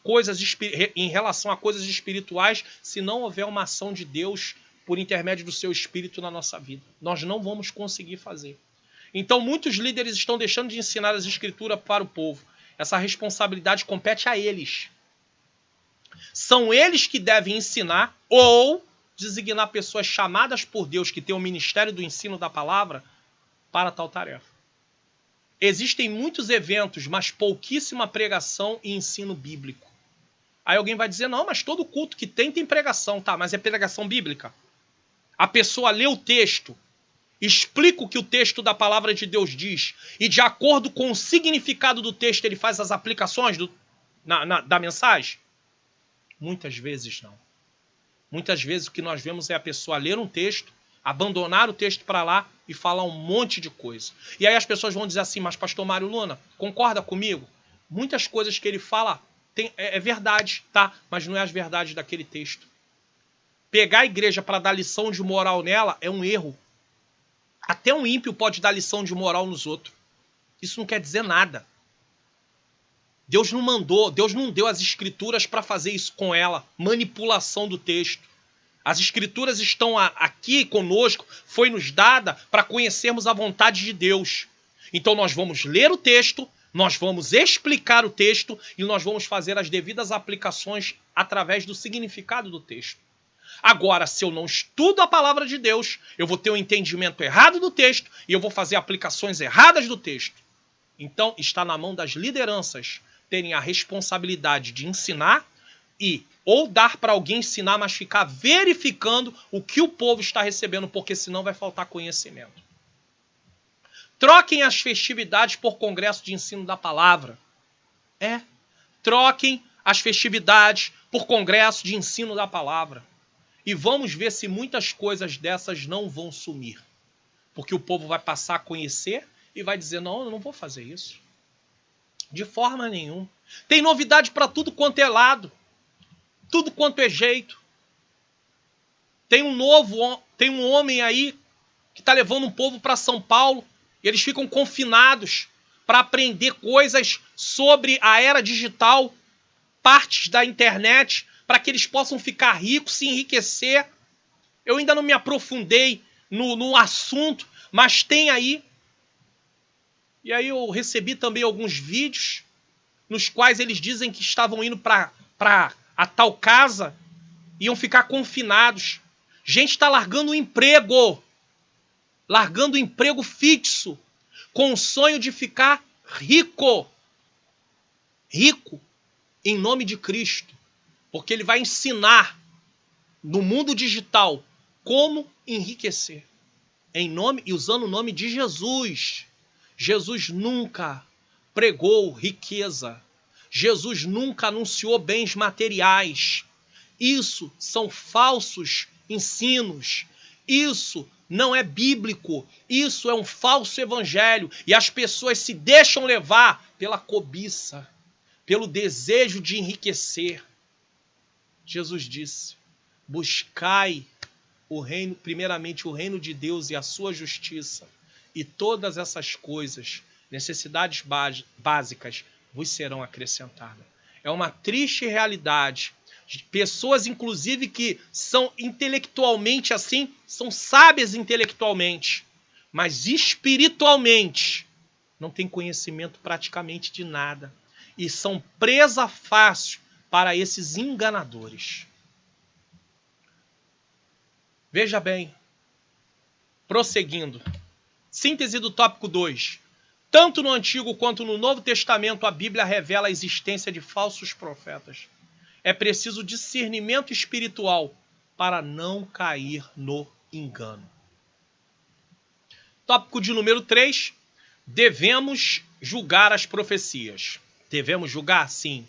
em relação a coisas espirituais se não houver uma ação de Deus por intermédio do seu Espírito na nossa vida. Nós não vamos conseguir fazer. Então muitos líderes estão deixando de ensinar as escrituras para o povo. Essa responsabilidade compete a eles. São eles que devem ensinar ou designar pessoas chamadas por Deus que têm o ministério do ensino da palavra para tal tarefa. Existem muitos eventos, mas pouquíssima pregação e ensino bíblico. Aí alguém vai dizer: não, mas todo culto que tem pregação. Tá, mas é pregação bíblica? A pessoa lê o texto, explica o que o texto da palavra de Deus diz, e de acordo com o significado do texto ele faz as aplicações da mensagem? Muitas vezes não. Muitas vezes o que nós vemos é a pessoa ler um texto, abandonar o texto para lá e falar um monte de coisa. E aí as pessoas vão dizer assim: mas pastor Mário Luna, concorda comigo? Muitas coisas que ele fala é verdade, tá? Mas não é as verdades daquele texto. Pegar a igreja para dar lição de moral nela é um erro. Até um ímpio pode dar lição de moral nos outros. Isso não quer dizer nada. Deus não mandou, Deus não deu as escrituras para fazer isso com ela. Manipulação do texto. As escrituras estão aqui conosco, foi nos dada para conhecermos a vontade de Deus. Então nós vamos ler o texto, nós vamos explicar o texto e nós vamos fazer as devidas aplicações através do significado do texto. Agora, se eu não estudo a palavra de Deus, eu vou ter um entendimento errado do texto e eu vou fazer aplicações erradas do texto. Então, está na mão das lideranças terem a responsabilidade de ensinar e ou dar para alguém ensinar, mas ficar verificando o que o povo está recebendo, porque senão vai faltar conhecimento. Troquem as festividades por congresso de ensino da palavra. Troquem as festividades por congresso de ensino da palavra. E vamos ver se muitas coisas dessas não vão sumir. Porque o povo vai passar a conhecer e vai dizer: não, eu não vou fazer isso. De forma nenhuma. Tem novidade para tudo quanto é lado. Tudo quanto é jeito. Tem um homem aí que está levando um povo para São Paulo. E eles ficam confinados para aprender coisas sobre a era digital, partes da internet, para que eles possam ficar ricos, se enriquecer. Eu ainda não me aprofundei no assunto, mas tem aí E aí eu recebi também alguns vídeos nos quais eles dizem que estavam indo para a tal casa, iam ficar confinados. Gente está largando o emprego fixo, com o sonho de ficar rico, em nome de Cristo, porque ele vai ensinar no mundo digital como enriquecer, em nome e usando o nome de Jesus. Jesus nunca pregou riqueza. Jesus nunca anunciou bens materiais. Isso são falsos ensinos. Isso não é bíblico. Isso é um falso evangelho. E as pessoas se deixam levar pela cobiça, pelo desejo de enriquecer. Jesus disse: buscai primeiramente o reino de Deus e a sua justiça, e todas essas coisas, necessidades básicas, vos serão acrescentadas. É uma triste realidade. Pessoas, inclusive, que são intelectualmente assim, são sábias intelectualmente, mas espiritualmente não têm conhecimento praticamente de nada. E são presa fácil para esses enganadores. Veja bem, prosseguindo. Síntese do tópico 2. Tanto no Antigo quanto no Novo Testamento, a Bíblia revela a existência de falsos profetas. É preciso discernimento espiritual para não cair no engano. Tópico de número 3. Devemos julgar as profecias. Devemos julgar? Sim.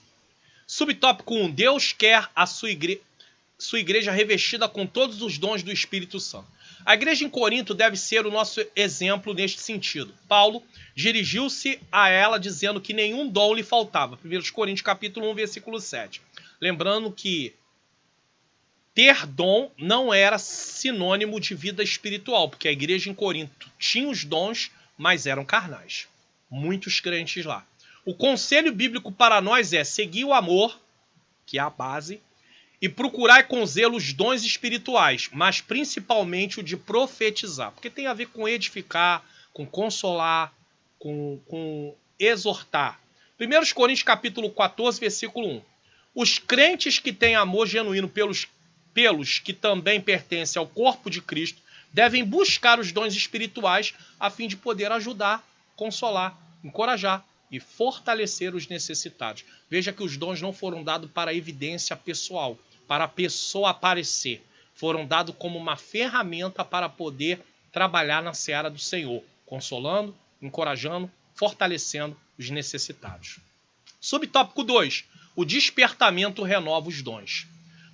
Subtópico 1. Deus quer a sua igreja revestida com todos os dons do Espírito Santo. A igreja em Corinto deve ser o nosso exemplo neste sentido. Paulo dirigiu-se a ela dizendo que nenhum dom lhe faltava. 1 Coríntios capítulo 1, versículo 7. Lembrando que ter dom não era sinônimo de vida espiritual, porque a igreja em Corinto tinha os dons, mas eram carnais. Muitos crentes lá. O conselho bíblico para nós é seguir o amor, que é a base, e procurar com zelo os dons espirituais, mas principalmente o de profetizar, porque tem a ver com edificar, com consolar, com exortar. 1 Coríntios capítulo 14, versículo 1. Os crentes que têm amor genuíno pelos que também pertencem ao corpo de Cristo devem buscar os dons espirituais a fim de poder ajudar, consolar, encorajar e fortalecer os necessitados. Veja que os dons não foram dados para evidência pessoal, para a pessoa aparecer. Foram dados como uma ferramenta para poder trabalhar na seara do Senhor, consolando, encorajando, fortalecendo os necessitados. Subtópico 2. O despertamento renova os dons.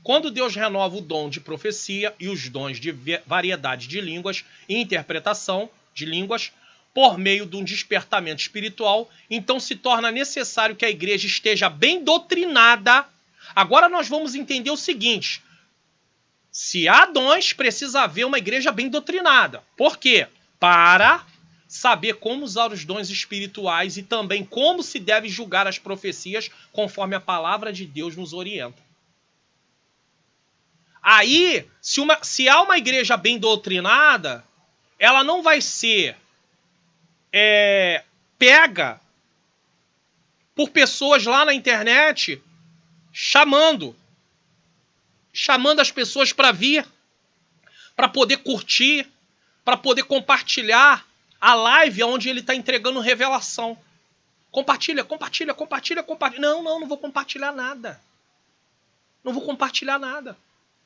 Quando Deus renova o dom de profecia e os dons de variedade de línguas e interpretação de línguas, por meio de um despertamento espiritual, então se torna necessário que a igreja esteja bem doutrinada. Agora nós vamos entender o seguinte: se há dons, precisa haver uma igreja bem doutrinada. Por quê? Para saber como usar os dons espirituais e também como se deve julgar as profecias conforme a palavra de Deus nos orienta. Aí, se há uma igreja bem doutrinada, ela não vai ser pega por pessoas lá na internet chamando as pessoas para vir, para poder curtir, para poder compartilhar a live onde ele está entregando revelação. Compartilha. Não vou compartilhar nada. Não vou compartilhar nada.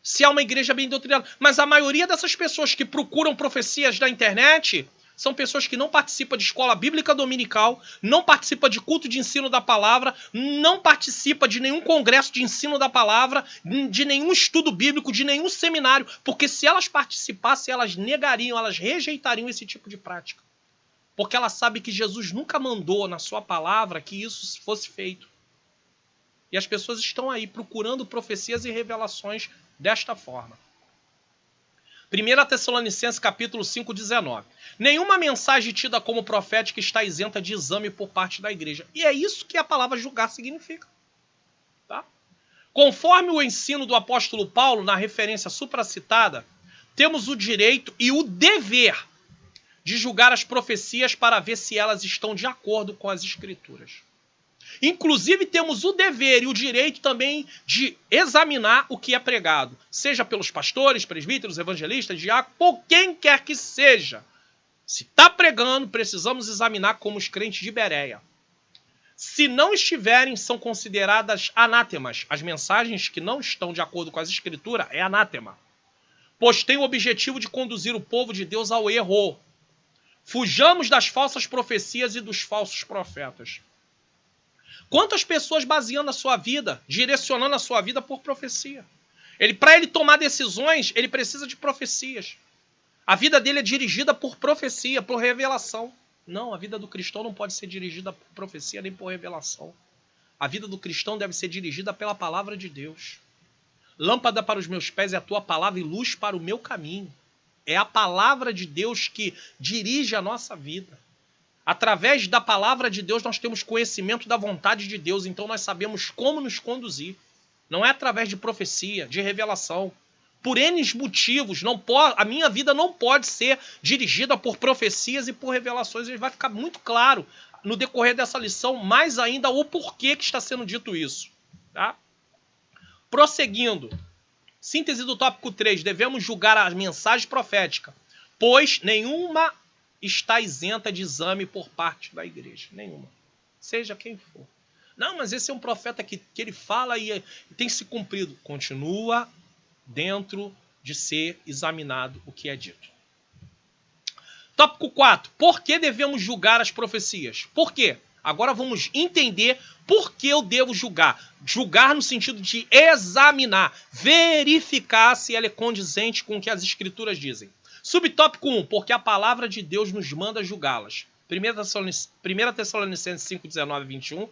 Se há uma igreja bem doutrinada. Mas a maioria dessas pessoas que procuram profecias na internet são pessoas que não participam de escola bíblica dominical, não participam de culto de ensino da palavra, não participam de nenhum congresso de ensino da palavra, de nenhum estudo bíblico, de nenhum seminário, porque se elas participassem, elas negariam, elas rejeitariam esse tipo de prática. Porque elas sabem que Jesus nunca mandou na sua palavra que isso fosse feito. E as pessoas estão aí procurando profecias e revelações desta forma. 1 Tessalonicenses capítulo 5, 19. Nenhuma mensagem tida como profética está isenta de exame por parte da igreja. E é isso que a palavra julgar significa. Tá? Conforme o ensino do apóstolo Paulo, na referência supracitada, temos o direito e o dever de julgar as profecias para ver se elas estão de acordo com as Escrituras. Inclusive, temos o dever e o direito também de examinar o que é pregado, seja pelos pastores, presbíteros, evangelistas, diáconos, por quem quer que seja. Se está pregando, precisamos examinar como os crentes de Bereia. Se não estiverem, são consideradas anátemas. As mensagens que não estão de acordo com as Escrituras é anátema, pois tem o objetivo de conduzir o povo de Deus ao erro. Fujamos das falsas profecias e dos falsos profetas. Quantas pessoas baseando a sua vida, direcionando a sua vida por profecia? Para ele tomar decisões, ele precisa de profecias. A vida dele é dirigida por profecia, por revelação. Não, a vida do cristão não pode ser dirigida por profecia nem por revelação. A vida do cristão deve ser dirigida pela palavra de Deus. Lâmpada para os meus pés é a tua palavra e luz para o meu caminho. É a palavra de Deus que dirige a nossa vida. Através da palavra de Deus nós temos conhecimento da vontade de Deus, então nós sabemos como nos conduzir. Não é através de profecia, de revelação. Por N motivos, a minha vida não pode ser dirigida por profecias e por revelações. E vai ficar muito claro no decorrer dessa lição, mais ainda o porquê que está sendo dito isso. Tá? Prosseguindo. Síntese do tópico 3. Devemos julgar a mensagem profética, pois nenhuma está isenta de exame por parte da igreja. Nenhuma. Seja quem for. Não, mas esse é um profeta que ele fala e tem se cumprido. Continua dentro de ser examinado o que é dito. Tópico 4. Por que devemos julgar as profecias? Por quê? Agora vamos entender por que eu devo julgar. Julgar no sentido de examinar, verificar se ela é condizente com o que as Escrituras dizem. Subtópico 1. Porque a palavra de Deus nos manda julgá-las. 1 Tessalonicenses 5, 19 e 21. 1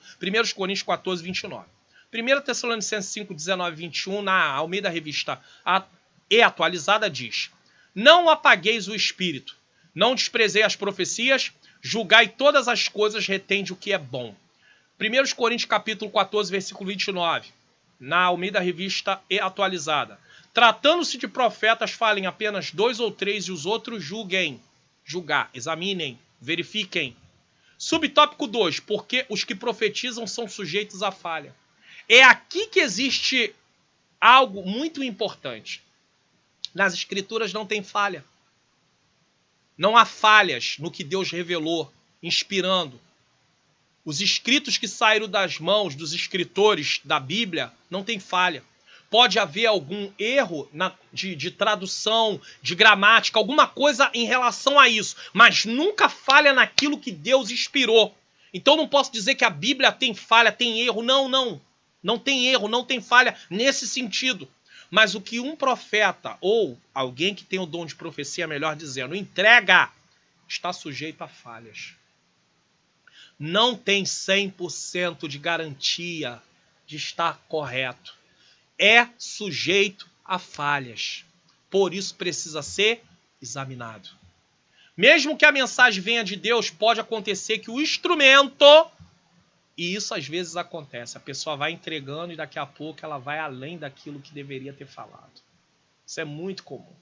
Coríntios 14, 29. 1 Tessalonicenses 5, 19 e 21, na Almeida Revista e Atualizada, diz: Não apagueis o espírito, não desprezei as profecias, julgai todas as coisas, retende o que é bom. 1 Coríntios capítulo 14, versículo 29, na Almeida Revista e Atualizada. Tratando-se de profetas, falem apenas 2 ou 3 e os outros julguem. Julgar, examinem, verifiquem. Subtópico 2. Porque os que profetizam são sujeitos à falha. É aqui que existe algo muito importante. Nas Escrituras não tem falha. Não há falhas no que Deus revelou, inspirando. Os escritos que saíram das mãos dos escritores da Bíblia não tem falha. Pode haver algum erro de tradução, de gramática, alguma coisa em relação a isso, mas nunca falha naquilo que Deus inspirou. Então não posso dizer que a Bíblia tem falha, tem erro. Não. Não tem erro, não tem falha nesse sentido. Mas o que um profeta ou alguém que tem o dom de profecia, melhor dizendo, entrega, está sujeito a falhas. Não tem 100% de garantia de estar correto. É sujeito a falhas. Por isso precisa ser examinado. Mesmo que a mensagem venha de Deus, pode acontecer que o instrumento... E isso às vezes acontece. A pessoa vai entregando e daqui a pouco ela vai além daquilo que deveria ter falado. Isso é muito comum.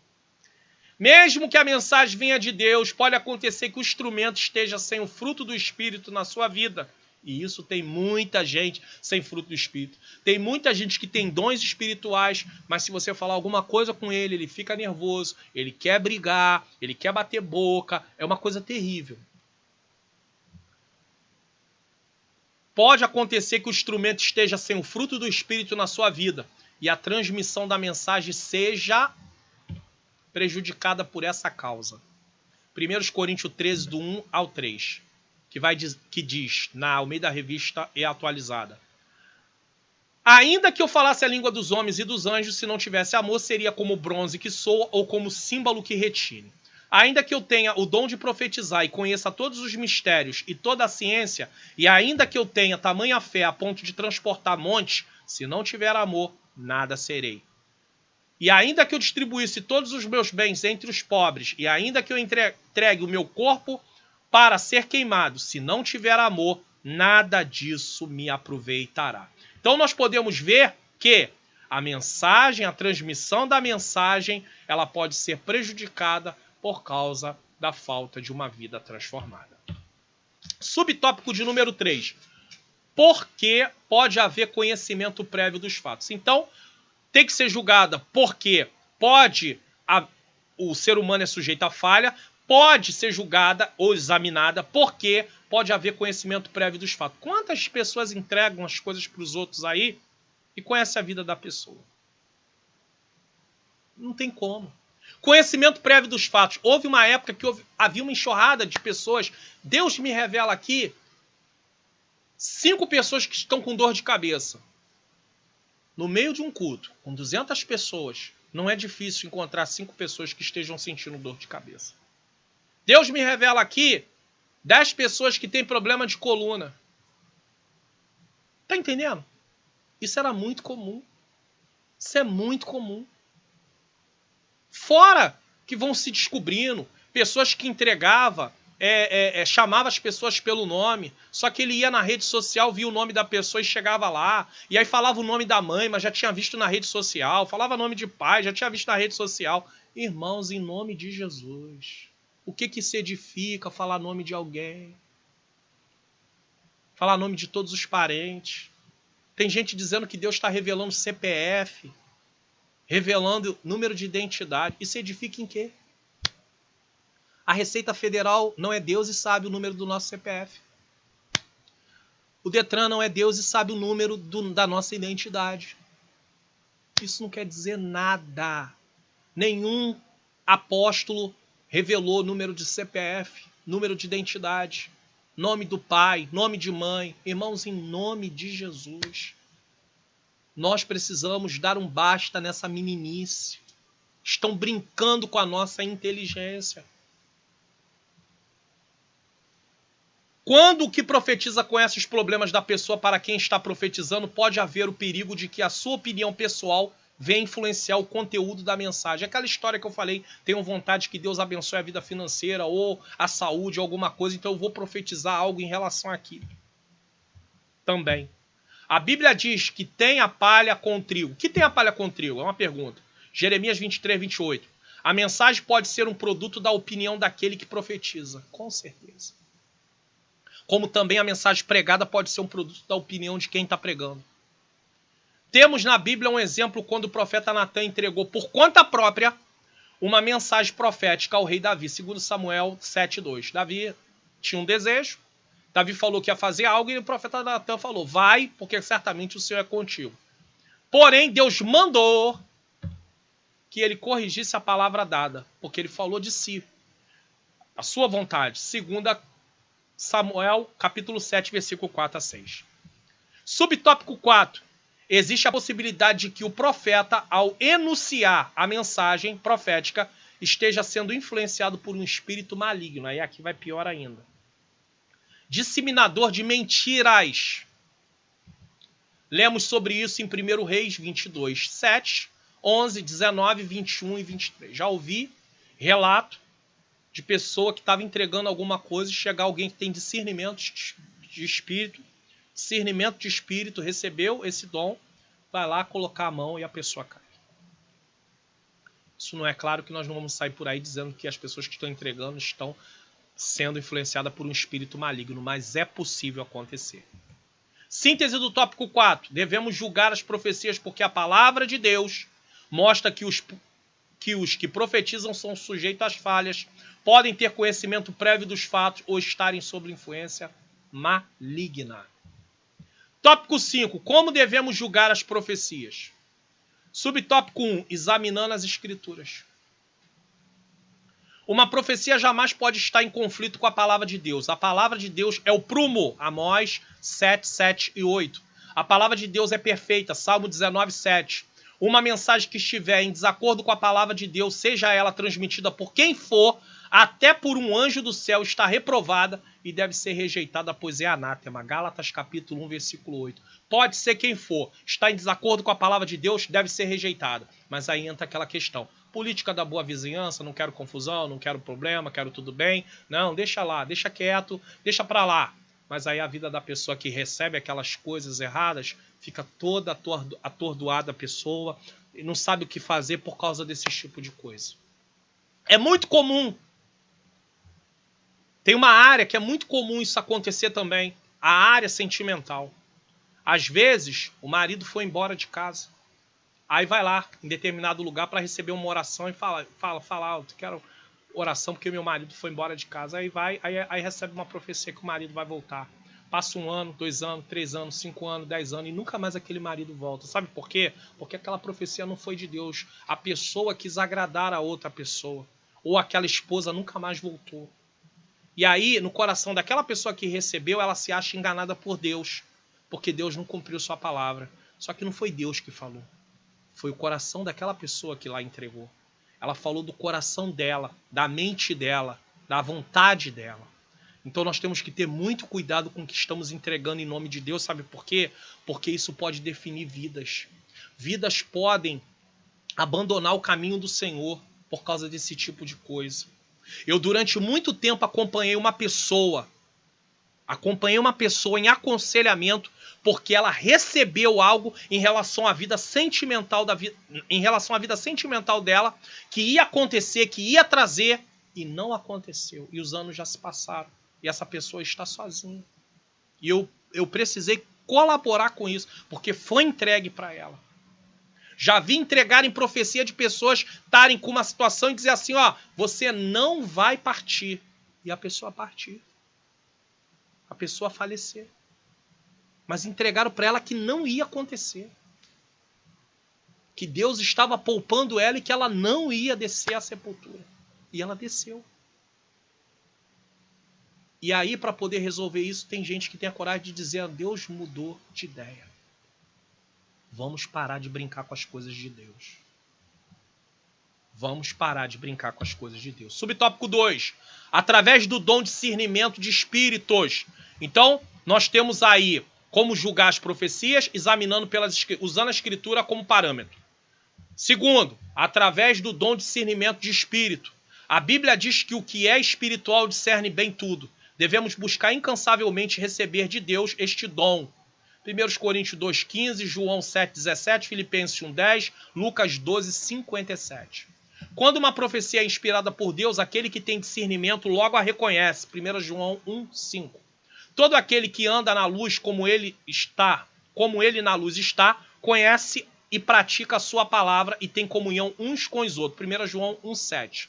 Mesmo que a mensagem venha de Deus, pode acontecer que o instrumento esteja sem o fruto do Espírito na sua vida. E isso tem muita gente sem fruto do Espírito. Tem muita gente que tem dons espirituais, mas se você falar alguma coisa com ele, ele fica nervoso, ele quer brigar, ele quer bater boca. É uma coisa terrível. Pode acontecer que o instrumento esteja sem o fruto do Espírito na sua vida e a transmissão da mensagem seja prejudicada por essa causa. 1 Coríntios 13, do 1 ao 3, que diz, na Almeida Revista e Atualizada: Ainda que eu falasse a língua dos homens e dos anjos, se não tivesse amor, seria como bronze que soa ou como símbolo que retine. Ainda que eu tenha o dom de profetizar e conheça todos os mistérios e toda a ciência, e ainda que eu tenha tamanha fé a ponto de transportar montes, se não tiver amor, nada serei. E ainda que eu distribuísse todos os meus bens entre os pobres, e ainda que eu entregue o meu corpo para ser queimado, se não tiver amor, nada disso me aproveitará. Então nós podemos ver que a mensagem, a transmissão da mensagem, ela pode ser prejudicada por causa da falta de uma vida transformada. Subtópico de número 3. Por que pode haver conhecimento prévio dos fatos? Então, tem que ser julgada porque o ser humano é sujeito a falha, pode ser julgada ou examinada porque pode haver conhecimento prévio dos fatos. Quantas pessoas entregam as coisas para os outros aí e conhecem a vida da pessoa? Não tem como. Conhecimento prévio dos fatos. Houve uma época que havia uma enxurrada de pessoas. Deus me revela aqui 5 pessoas que estão com dor de cabeça. No meio de um culto, com 200 pessoas, não é difícil encontrar 5 pessoas que estejam sentindo dor de cabeça. Deus me revela aqui 10 pessoas que têm problema de coluna. Tá entendendo? Isso era muito comum. Isso é muito comum. Fora que vão se descobrindo, pessoas que entregavam, chamava as pessoas pelo nome, só que ele ia na rede social, via o nome da pessoa e chegava lá, e aí falava o nome da mãe, mas já tinha visto na rede social, falava nome de pai, já tinha visto na rede social. Irmãos, em nome de Jesus, o que se edifica falar nome de alguém? Falar nome de todos os parentes. Tem gente dizendo que Deus está revelando CPF, revelando número de identidade. Isso edifica em quê? A Receita Federal não é Deus e sabe o número do nosso CPF. O Detran não é Deus e sabe o número da nossa identidade. Isso não quer dizer nada. Nenhum apóstolo revelou número de CPF, número de identidade, nome do pai, nome de mãe. Irmãos, em nome de Jesus, nós precisamos dar um basta nessa meninice. Estão brincando com a nossa inteligência. Quando o que profetiza conhece os problemas da pessoa para quem está profetizando, pode haver o perigo de que a sua opinião pessoal venha influenciar o conteúdo da mensagem. Aquela história que eu falei, tenho vontade que Deus abençoe a vida financeira ou a saúde, alguma coisa, então eu vou profetizar algo em relação àquilo. Também. A Bíblia diz que tem a palha com o trigo. O que tem a palha com o trigo? É uma pergunta. Jeremias 23, 28. A mensagem pode ser um produto da opinião daquele que profetiza. Com certeza. Como também a mensagem pregada pode ser um produto da opinião de quem está pregando. Temos na Bíblia um exemplo quando o profeta Natan entregou por conta própria uma mensagem profética ao rei Davi, 2 Samuel 7:2. Davi tinha um desejo, Davi falou que ia fazer algo e o profeta Natan falou, vai, porque certamente o Senhor é contigo. Porém, Deus mandou que ele corrigisse a palavra dada, porque ele falou de si, a sua vontade, 2 Samuel, capítulo 7, versículo 4 a 6. Subtópico 4. Existe a possibilidade de que o profeta, ao enunciar a mensagem profética, esteja sendo influenciado por um espírito maligno. Aí aqui vai pior ainda. Disseminador de mentiras. Lemos sobre isso em 1 Reis 22, 7, 11, 19, 21 e 23. Já ouvi relato de pessoa que estava entregando alguma coisa e chegar alguém que tem discernimento de espírito, recebeu esse dom, vai lá colocar a mão e a pessoa cai. Isso não é claro que nós não vamos sair por aí dizendo que as pessoas que estão entregando estão sendo influenciadas por um espírito maligno, mas é possível acontecer. Síntese do tópico 4. Devemos julgar as profecias porque a palavra de Deus mostra que os que profetizam são sujeitos às falhas, podem ter conhecimento prévio dos fatos ou estarem sob influência maligna. Tópico 5. Como devemos julgar as profecias? Subtópico 1. Examinando as escrituras. Uma profecia jamais pode estar em conflito com a palavra de Deus. A palavra de Deus é o prumo. Amós 7, 7 e 8. A palavra de Deus é perfeita. Salmo 19, 7. Uma mensagem que estiver em desacordo com a palavra de Deus, seja ela transmitida por quem for, até por um anjo do céu, está reprovada e deve ser rejeitada, pois é anátema. Gálatas capítulo 1, versículo 8. Pode ser quem for, está em desacordo com a palavra de Deus, deve ser rejeitada. Mas aí entra aquela questão. Política da boa vizinhança, não quero confusão, não quero problema, quero tudo bem. Não, deixa lá, deixa quieto, deixa pra lá. Mas aí a vida da pessoa que recebe aquelas coisas erradas fica toda atordoada a pessoa e não sabe o que fazer por causa desse tipo de coisa. É muito comum Tem uma área que é muito comum isso acontecer também, a área sentimental. Às vezes, o marido foi embora de casa. Aí vai lá, em determinado lugar, para receber uma oração e fala, eu quero oração porque meu marido foi embora de casa. Aí vai, aí recebe uma profecia que o marido vai voltar. Passa 1 ano, 2 anos, 3 anos, 5 anos, 10 anos e nunca mais aquele marido volta. Sabe por quê? Porque aquela profecia não foi de Deus. A pessoa quis agradar a outra pessoa. Ou aquela esposa nunca mais voltou. E aí, no coração daquela pessoa que recebeu, ela se acha enganada por Deus. Porque Deus não cumpriu sua palavra. Só que não foi Deus que falou. Foi o coração daquela pessoa que lá entregou. Ela falou do coração dela, da mente dela, da vontade dela. Então nós temos que ter muito cuidado com o que estamos entregando em nome de Deus. Sabe por quê? Porque isso pode definir vidas. Vidas podem abandonar o caminho do Senhor por causa desse tipo de coisa. Eu durante muito tempo acompanhei uma pessoa em aconselhamento porque ela recebeu algo em relação à vida sentimental dela, que ia acontecer, que ia trazer, e não aconteceu. E os anos já se passaram. E essa pessoa está sozinha. E eu precisei colaborar com isso, porque foi entregue para ela. Já vi entregar em profecia de pessoas estarem com uma situação e dizer assim, ó, você não vai partir. E a pessoa partir. A pessoa falecer. Mas entregaram para ela que não ia acontecer. Que Deus estava poupando ela e que ela não ia descer à sepultura. E ela desceu. E aí, para poder resolver isso, tem gente que tem a coragem de dizer, Deus mudou de ideia. Vamos parar de brincar com as coisas de Deus. Vamos parar de brincar com as coisas de Deus. Subtópico 2. Através do dom de discernimento de espíritos. Então, nós temos aí como julgar as profecias, usando a escritura como parâmetro. Segundo, através do dom de discernimento de espírito. A Bíblia diz que o que é espiritual discerne bem tudo. Devemos buscar incansavelmente receber de Deus este dom. 1 Coríntios 2,15, João 7,17, Filipenses 1,10, Lucas 12,57. Quando uma profecia é inspirada por Deus, aquele que tem discernimento logo a reconhece. 1 João 1,5. Todo aquele que anda na luz como ele na luz está, conhece e pratica a sua palavra e tem comunhão uns com os outros. 1 João 1,7.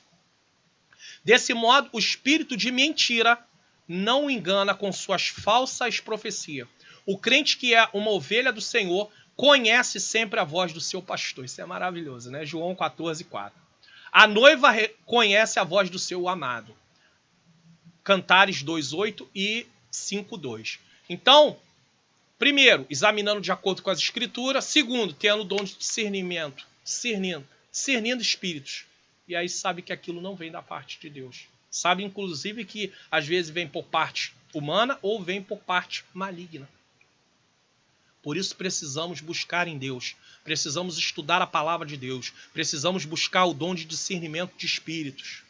Desse modo, o espírito de mentira não o engana com suas falsas profecias. O crente que é uma ovelha do Senhor conhece sempre a voz do seu pastor. Isso é maravilhoso, né? João 14,4. A noiva conhece a voz do seu amado. Cantares 2,8 e 5,2. Então, primeiro, examinando de acordo com as escrituras. Segundo, tendo o dom de discernimento. Discernindo espíritos. E aí sabe que aquilo não vem da parte de Deus. Sabe, inclusive, que às vezes vem por parte humana ou vem por parte maligna. Por isso precisamos buscar em Deus. Precisamos estudar a palavra de Deus. Precisamos buscar o dom de discernimento de espíritos.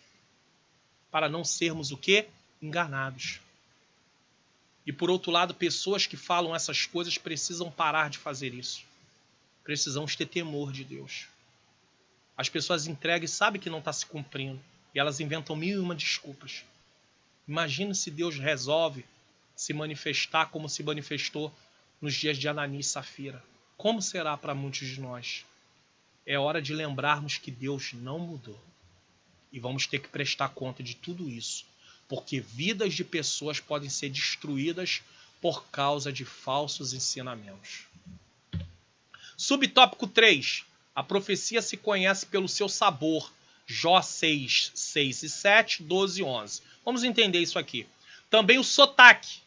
Para não sermos o quê? Enganados. E por outro lado, pessoas que falam essas coisas precisam parar de fazer isso. Precisamos ter temor de Deus. As pessoas entregam e sabem que não está se cumprindo. E elas inventam 1001 desculpas. Imagina se Deus resolve se manifestar como se manifestou nos dias de Ananias e Safira. Como será para muitos de nós? É hora de lembrarmos que Deus não mudou. E vamos ter que prestar conta de tudo isso. Porque vidas de pessoas podem ser destruídas por causa de falsos ensinamentos. Subtópico 3. A profecia se conhece pelo seu sabor. Jó 6, 6 e 7, 12 e 11. Vamos entender isso aqui. Também o sotaque.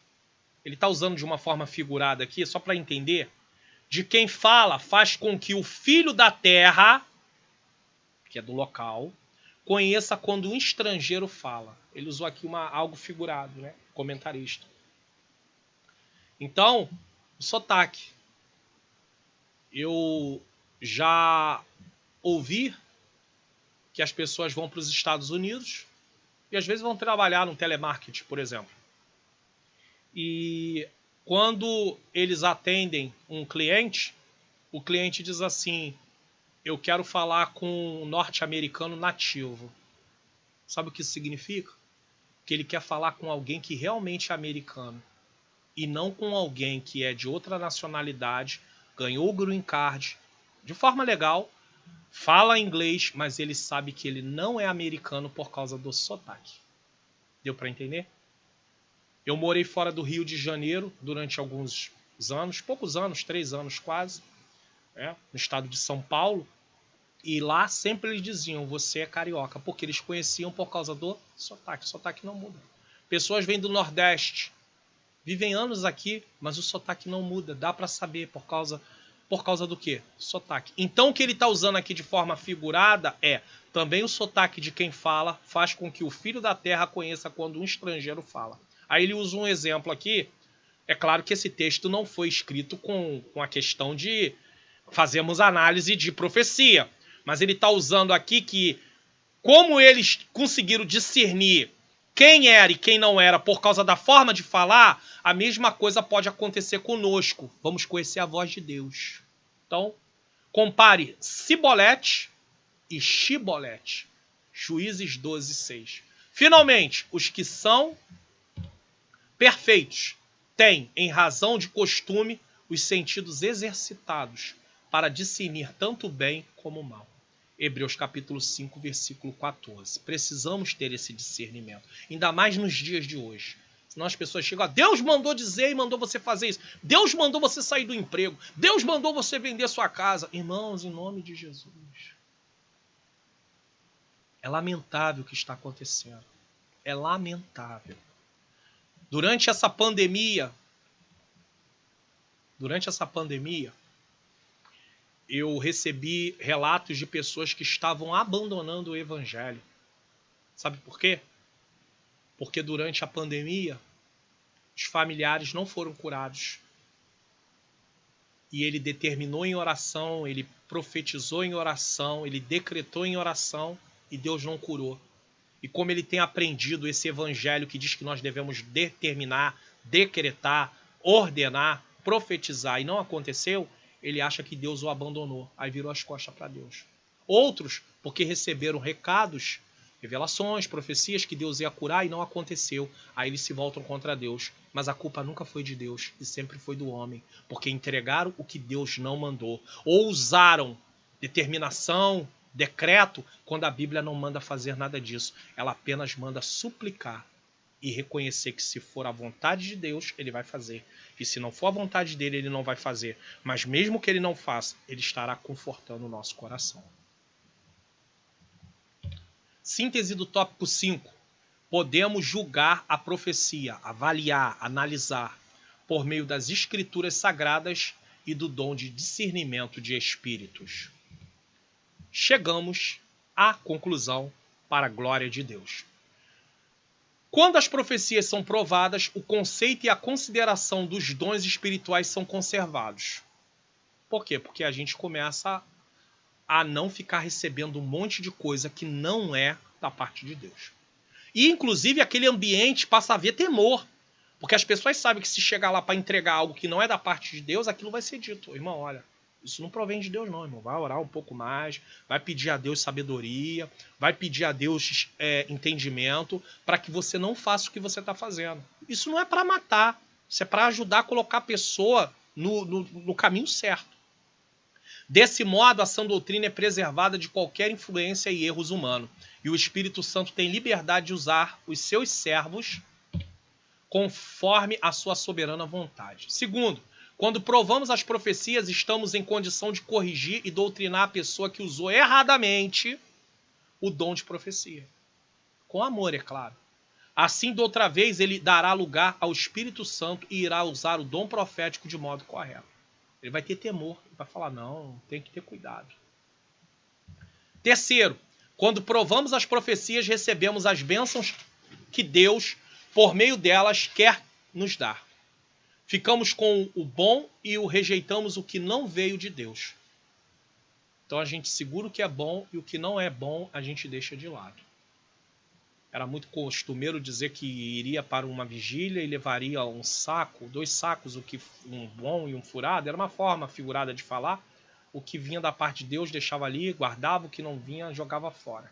Ele está usando de uma forma figurada aqui, só para entender. De quem fala faz com que o filho da terra, que é do local, conheça quando um estrangeiro fala. Ele usou aqui algo figurado, né? Comentarista. Então, o sotaque. Eu já ouvi que as pessoas vão para os Estados Unidos e às vezes vão trabalhar no telemarketing, por exemplo. E quando eles atendem um cliente, o cliente diz assim, eu quero falar com um norte-americano nativo. Sabe o que isso significa? que ele quer falar com alguém que realmente é americano e não com alguém que é de outra nacionalidade, ganhou o green card de forma legal, fala inglês, mas ele sabe que ele não é americano por causa do sotaque. Deu para entender? Eu morei fora do Rio de Janeiro durante alguns anos, poucos anos, 3 anos quase, no estado de São Paulo, e lá sempre eles diziam, você é carioca, porque eles conheciam por causa do sotaque. O sotaque não muda. Pessoas vêm do Nordeste, vivem anos aqui, mas o sotaque não muda. Dá para saber por causa do quê? Sotaque. Então o que ele está usando aqui de forma figurada é também o sotaque de quem fala faz com que o filho da terra conheça quando um estrangeiro fala. Aí ele usa um exemplo aqui. É claro que esse texto não foi escrito com a questão de fazermos análise de profecia. Mas ele está usando aqui que como eles conseguiram discernir quem era e quem não era por causa da forma de falar, a mesma coisa pode acontecer conosco. Vamos conhecer a voz de Deus. Então, compare Sibolete e Shibolete. Juízes 12:6. Finalmente, os que são perfeitos têm, em razão de costume, os sentidos exercitados para discernir tanto o bem como o mal. Hebreus capítulo 5, versículo 14. Precisamos ter esse discernimento, ainda mais nos dias de hoje. Senão as pessoas chegam, Deus mandou dizer e mandou você fazer isso. Deus mandou você sair do emprego. Deus mandou você vender sua casa. Irmãos, em nome de Jesus. É lamentável o que está acontecendo. É lamentável. Durante essa pandemia, eu recebi relatos de pessoas que estavam abandonando o evangelho. Sabe por quê? Porque durante a pandemia, os familiares não foram curados. E ele determinou em oração, ele profetizou em oração, ele decretou em oração e Deus não curou. E como ele tem aprendido esse evangelho que diz que nós devemos determinar, decretar, ordenar, profetizar e não aconteceu, ele acha que Deus o abandonou. Aí virou as costas para Deus. Outros, porque receberam recados, revelações, profecias que Deus ia curar e não aconteceu. Aí eles se voltam contra Deus. Mas a culpa nunca foi de Deus e sempre foi do homem. Porque entregaram o que Deus não mandou. Ou usaram determinação, decreto, quando a Bíblia não manda fazer nada disso. Ela apenas manda suplicar e reconhecer que se for a vontade de Deus, ele vai fazer. E se não for a vontade dele, ele não vai fazer. Mas mesmo que ele não faça, ele estará confortando o nosso coração. Síntese do tópico 5. Podemos julgar a profecia, avaliar, analisar, por meio das escrituras sagradas e do dom de discernimento de espíritos. Chegamos à conclusão para a glória de Deus. Quando as profecias são provadas, o conceito e a consideração dos dons espirituais são conservados. Por quê? Porque a gente começa a não ficar recebendo um monte de coisa que não é da parte de Deus. E, inclusive, aquele ambiente passa a haver temor. Porque as pessoas sabem que se chegar lá para entregar algo que não é da parte de Deus, aquilo vai ser dito. Irmão, olha, isso não provém de Deus não, irmão. Vai orar um pouco mais, vai pedir a Deus sabedoria, vai pedir a Deus entendimento para que você não faça o que você está fazendo. Isso não é para matar, isso é para ajudar a colocar a pessoa no caminho certo. Desse modo, a sã doutrina é preservada de qualquer influência e erros humanos. E o Espírito Santo tem liberdade de usar os seus servos conforme a sua soberana vontade. Segundo, quando provamos as profecias, estamos em condição de corrigir e doutrinar a pessoa que usou erradamente o dom de profecia. Com amor, é claro. Assim, de outra vez, ele dará lugar ao Espírito Santo e irá usar o dom profético de modo correto. Ele vai ter temor, vai falar, não, tem que ter cuidado. Terceiro, quando provamos as profecias, recebemos as bênçãos que Deus, por meio delas, quer nos dar. Ficamos com o bom e o rejeitamos o que não veio de Deus. Então a gente segura o que é bom e o que não é bom a gente deixa de lado. Era muito costumeiro dizer que iria para uma vigília e levaria um saco, 2 sacos, um bom e um furado. Era uma forma figurada de falar. O que vinha da parte de Deus deixava ali, guardava, o que não vinha jogava fora.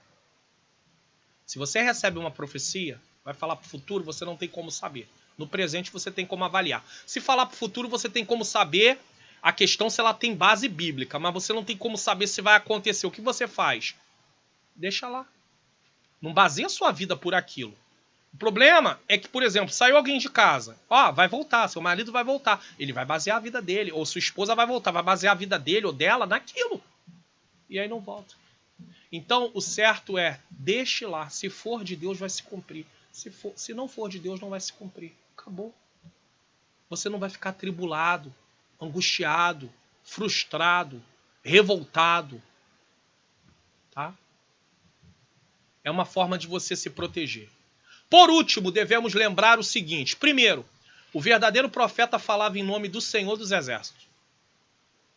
Se você recebe uma profecia, Vai falar para o futuro, você não tem como saber. No presente você tem como avaliar. Se falar para o futuro, você tem como saber a questão se ela tem base bíblica, mas você não tem como saber se vai acontecer. O que você faz? Deixa lá. Não baseia a sua vida por aquilo. O problema é que, por exemplo, saiu alguém de casa. Ó, vai voltar, seu marido vai voltar. Ele vai basear a vida dele, ou sua esposa vai voltar, vai basear a vida dele ou dela naquilo. E aí não volta. Então, o certo é, deixe lá. Se for de Deus, vai se cumprir. Se não for de Deus, não vai se cumprir. Acabou. Você não vai ficar atribulado, angustiado, frustrado, revoltado. Tá? É uma forma de você se proteger. Por último, devemos lembrar o seguinte. Primeiro, o verdadeiro profeta falava em nome do Senhor dos Exércitos.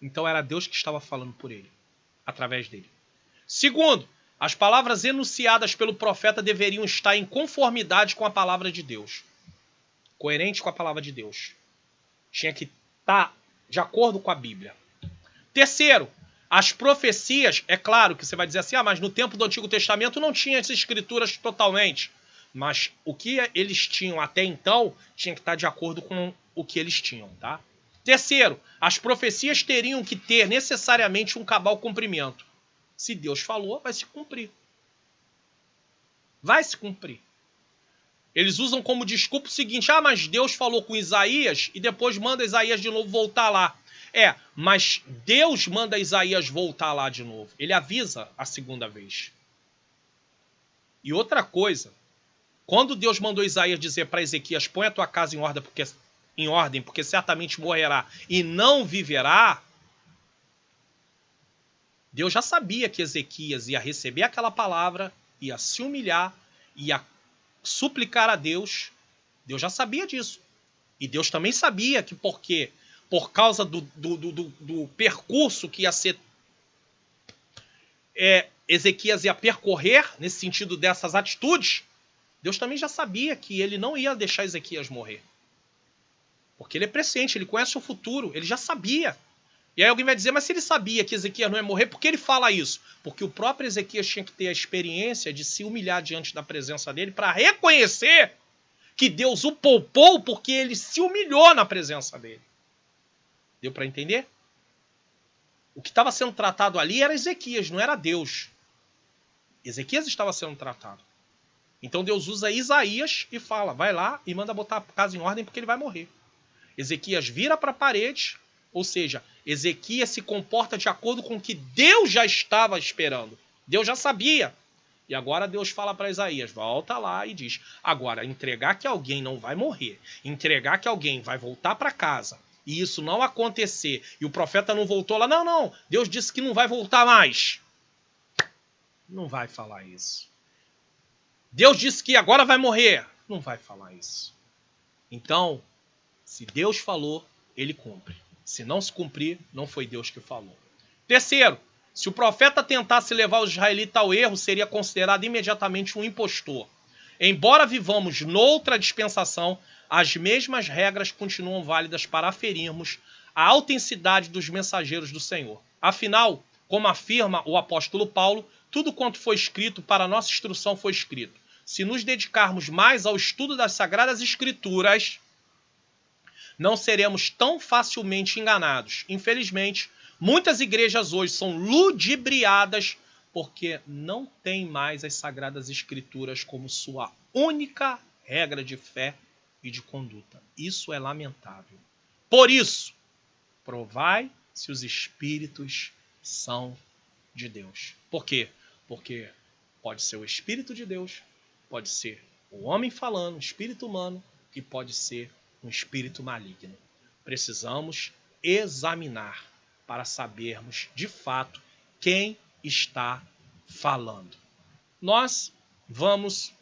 Então era Deus que estava falando por ele, através dele. Segundo, as palavras enunciadas pelo profeta deveriam estar em conformidade com a palavra de Deus. Coerente com a palavra de Deus. Tinha que estar de acordo com a Bíblia. Terceiro, as profecias, é claro que você vai dizer assim, mas no tempo do Antigo Testamento não tinha as escrituras totalmente. Mas o que eles tinham até então tinha que estar de acordo com o que eles tinham, tá? Terceiro, as profecias teriam que ter necessariamente um cabal cumprimento. Se Deus falou, vai se cumprir. Vai se cumprir. Eles usam como desculpa o seguinte, mas Deus falou com Isaías e depois manda Isaías de novo voltar lá. Mas Deus manda Isaías voltar lá de novo. Ele avisa a segunda vez. E outra coisa, quando Deus mandou Isaías dizer para Ezequias, põe a tua casa em ordem, porque certamente morrerá e não viverá, Deus já sabia que Ezequias ia receber aquela palavra, ia se humilhar, ia suplicar a Deus. Deus já sabia disso. E Deus também sabia que por causa do percurso que ia ser Ezequias ia percorrer, nesse sentido dessas atitudes, Deus também já sabia que ele não ia deixar Ezequias morrer. Porque ele é presciente, ele conhece o futuro, ele já sabia. E aí alguém vai dizer, mas se ele sabia que Ezequias não ia morrer, por que ele fala isso? Porque o próprio Ezequias tinha que ter a experiência de se humilhar diante da presença dele para reconhecer que Deus o poupou porque ele se humilhou na presença dele. Deu para entender? O que estava sendo tratado ali era Ezequias, não era Deus. Ezequias estava sendo tratado. Então Deus usa Isaías e fala, vai lá e manda botar a casa em ordem porque ele vai morrer. Ezequias vira para a parede, ou seja, Ezequias se comporta de acordo com o que Deus já estava esperando. Deus já sabia. E agora Deus fala para Isaías, volta lá e diz, agora entregar que alguém não vai morrer, entregar que alguém vai voltar para casa, e isso não acontecer, e o profeta não voltou lá, não, Deus disse que não vai voltar mais. Não vai falar isso. Deus disse que agora vai morrer. Não vai falar isso. Então, se Deus falou, ele cumpre. Se não se cumprir, não foi Deus que falou. Terceiro, se o profeta tentasse levar os israelitas ao erro, seria considerado imediatamente um impostor. Embora vivamos noutra dispensação, as mesmas regras continuam válidas para aferirmos a autenticidade dos mensageiros do Senhor. Afinal, como afirma o apóstolo Paulo, tudo quanto foi escrito para nossa instrução foi escrito. Se nos dedicarmos mais ao estudo das Sagradas Escrituras, não seremos tão facilmente enganados. Infelizmente, muitas igrejas hoje são ludibriadas porque não têm mais as Sagradas Escrituras como sua única regra de fé e de conduta. Isso é lamentável. Por isso, provai se os Espíritos são de Deus. Por quê? Porque pode ser o Espírito de Deus, pode ser o homem falando, o espírito humano, e pode ser um espírito maligno. Precisamos examinar para sabermos, de fato, quem está falando. Nós vamos,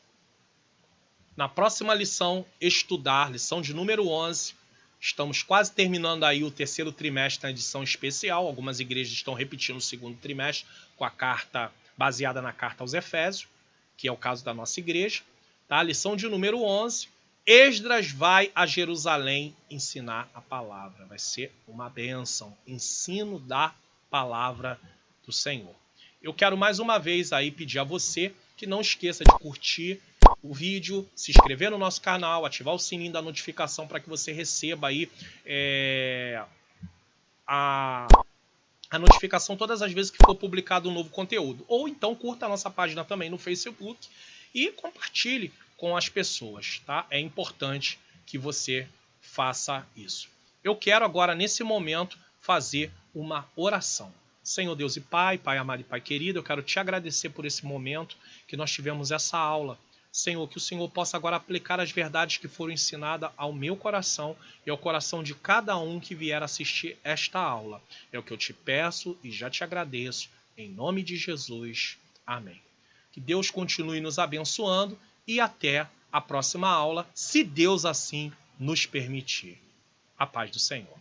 na próxima lição, estudar, lição de número 11. Estamos quase terminando aí o terceiro trimestre na edição especial. Algumas igrejas estão repetindo o segundo trimestre com a carta baseada na carta aos Efésios, que é o caso da nossa igreja. Tá? Lição de número 11. Esdras vai a Jerusalém ensinar a palavra. Vai ser uma bênção. Ensino da palavra do Senhor. Eu quero mais uma vez aí pedir a você que não esqueça de curtir, o vídeo, se inscrever no nosso canal, ativar o sininho da notificação para que você receba aí a notificação todas as vezes que for publicado um novo conteúdo. Ou então curta a nossa página também no Facebook e compartilhe com as pessoas, tá? É importante que você faça isso. Eu quero agora, nesse momento, fazer uma oração. Senhor Deus e Pai, Pai amado e Pai querido, eu quero te agradecer por esse momento que nós tivemos essa aula. Senhor, que o Senhor possa agora aplicar as verdades que foram ensinadas ao meu coração e ao coração de cada um que vier assistir esta aula. É o que eu te peço e já te agradeço. Em nome de Jesus. Amém. Que Deus continue nos abençoando e até a próxima aula, se Deus assim nos permitir. A paz do Senhor.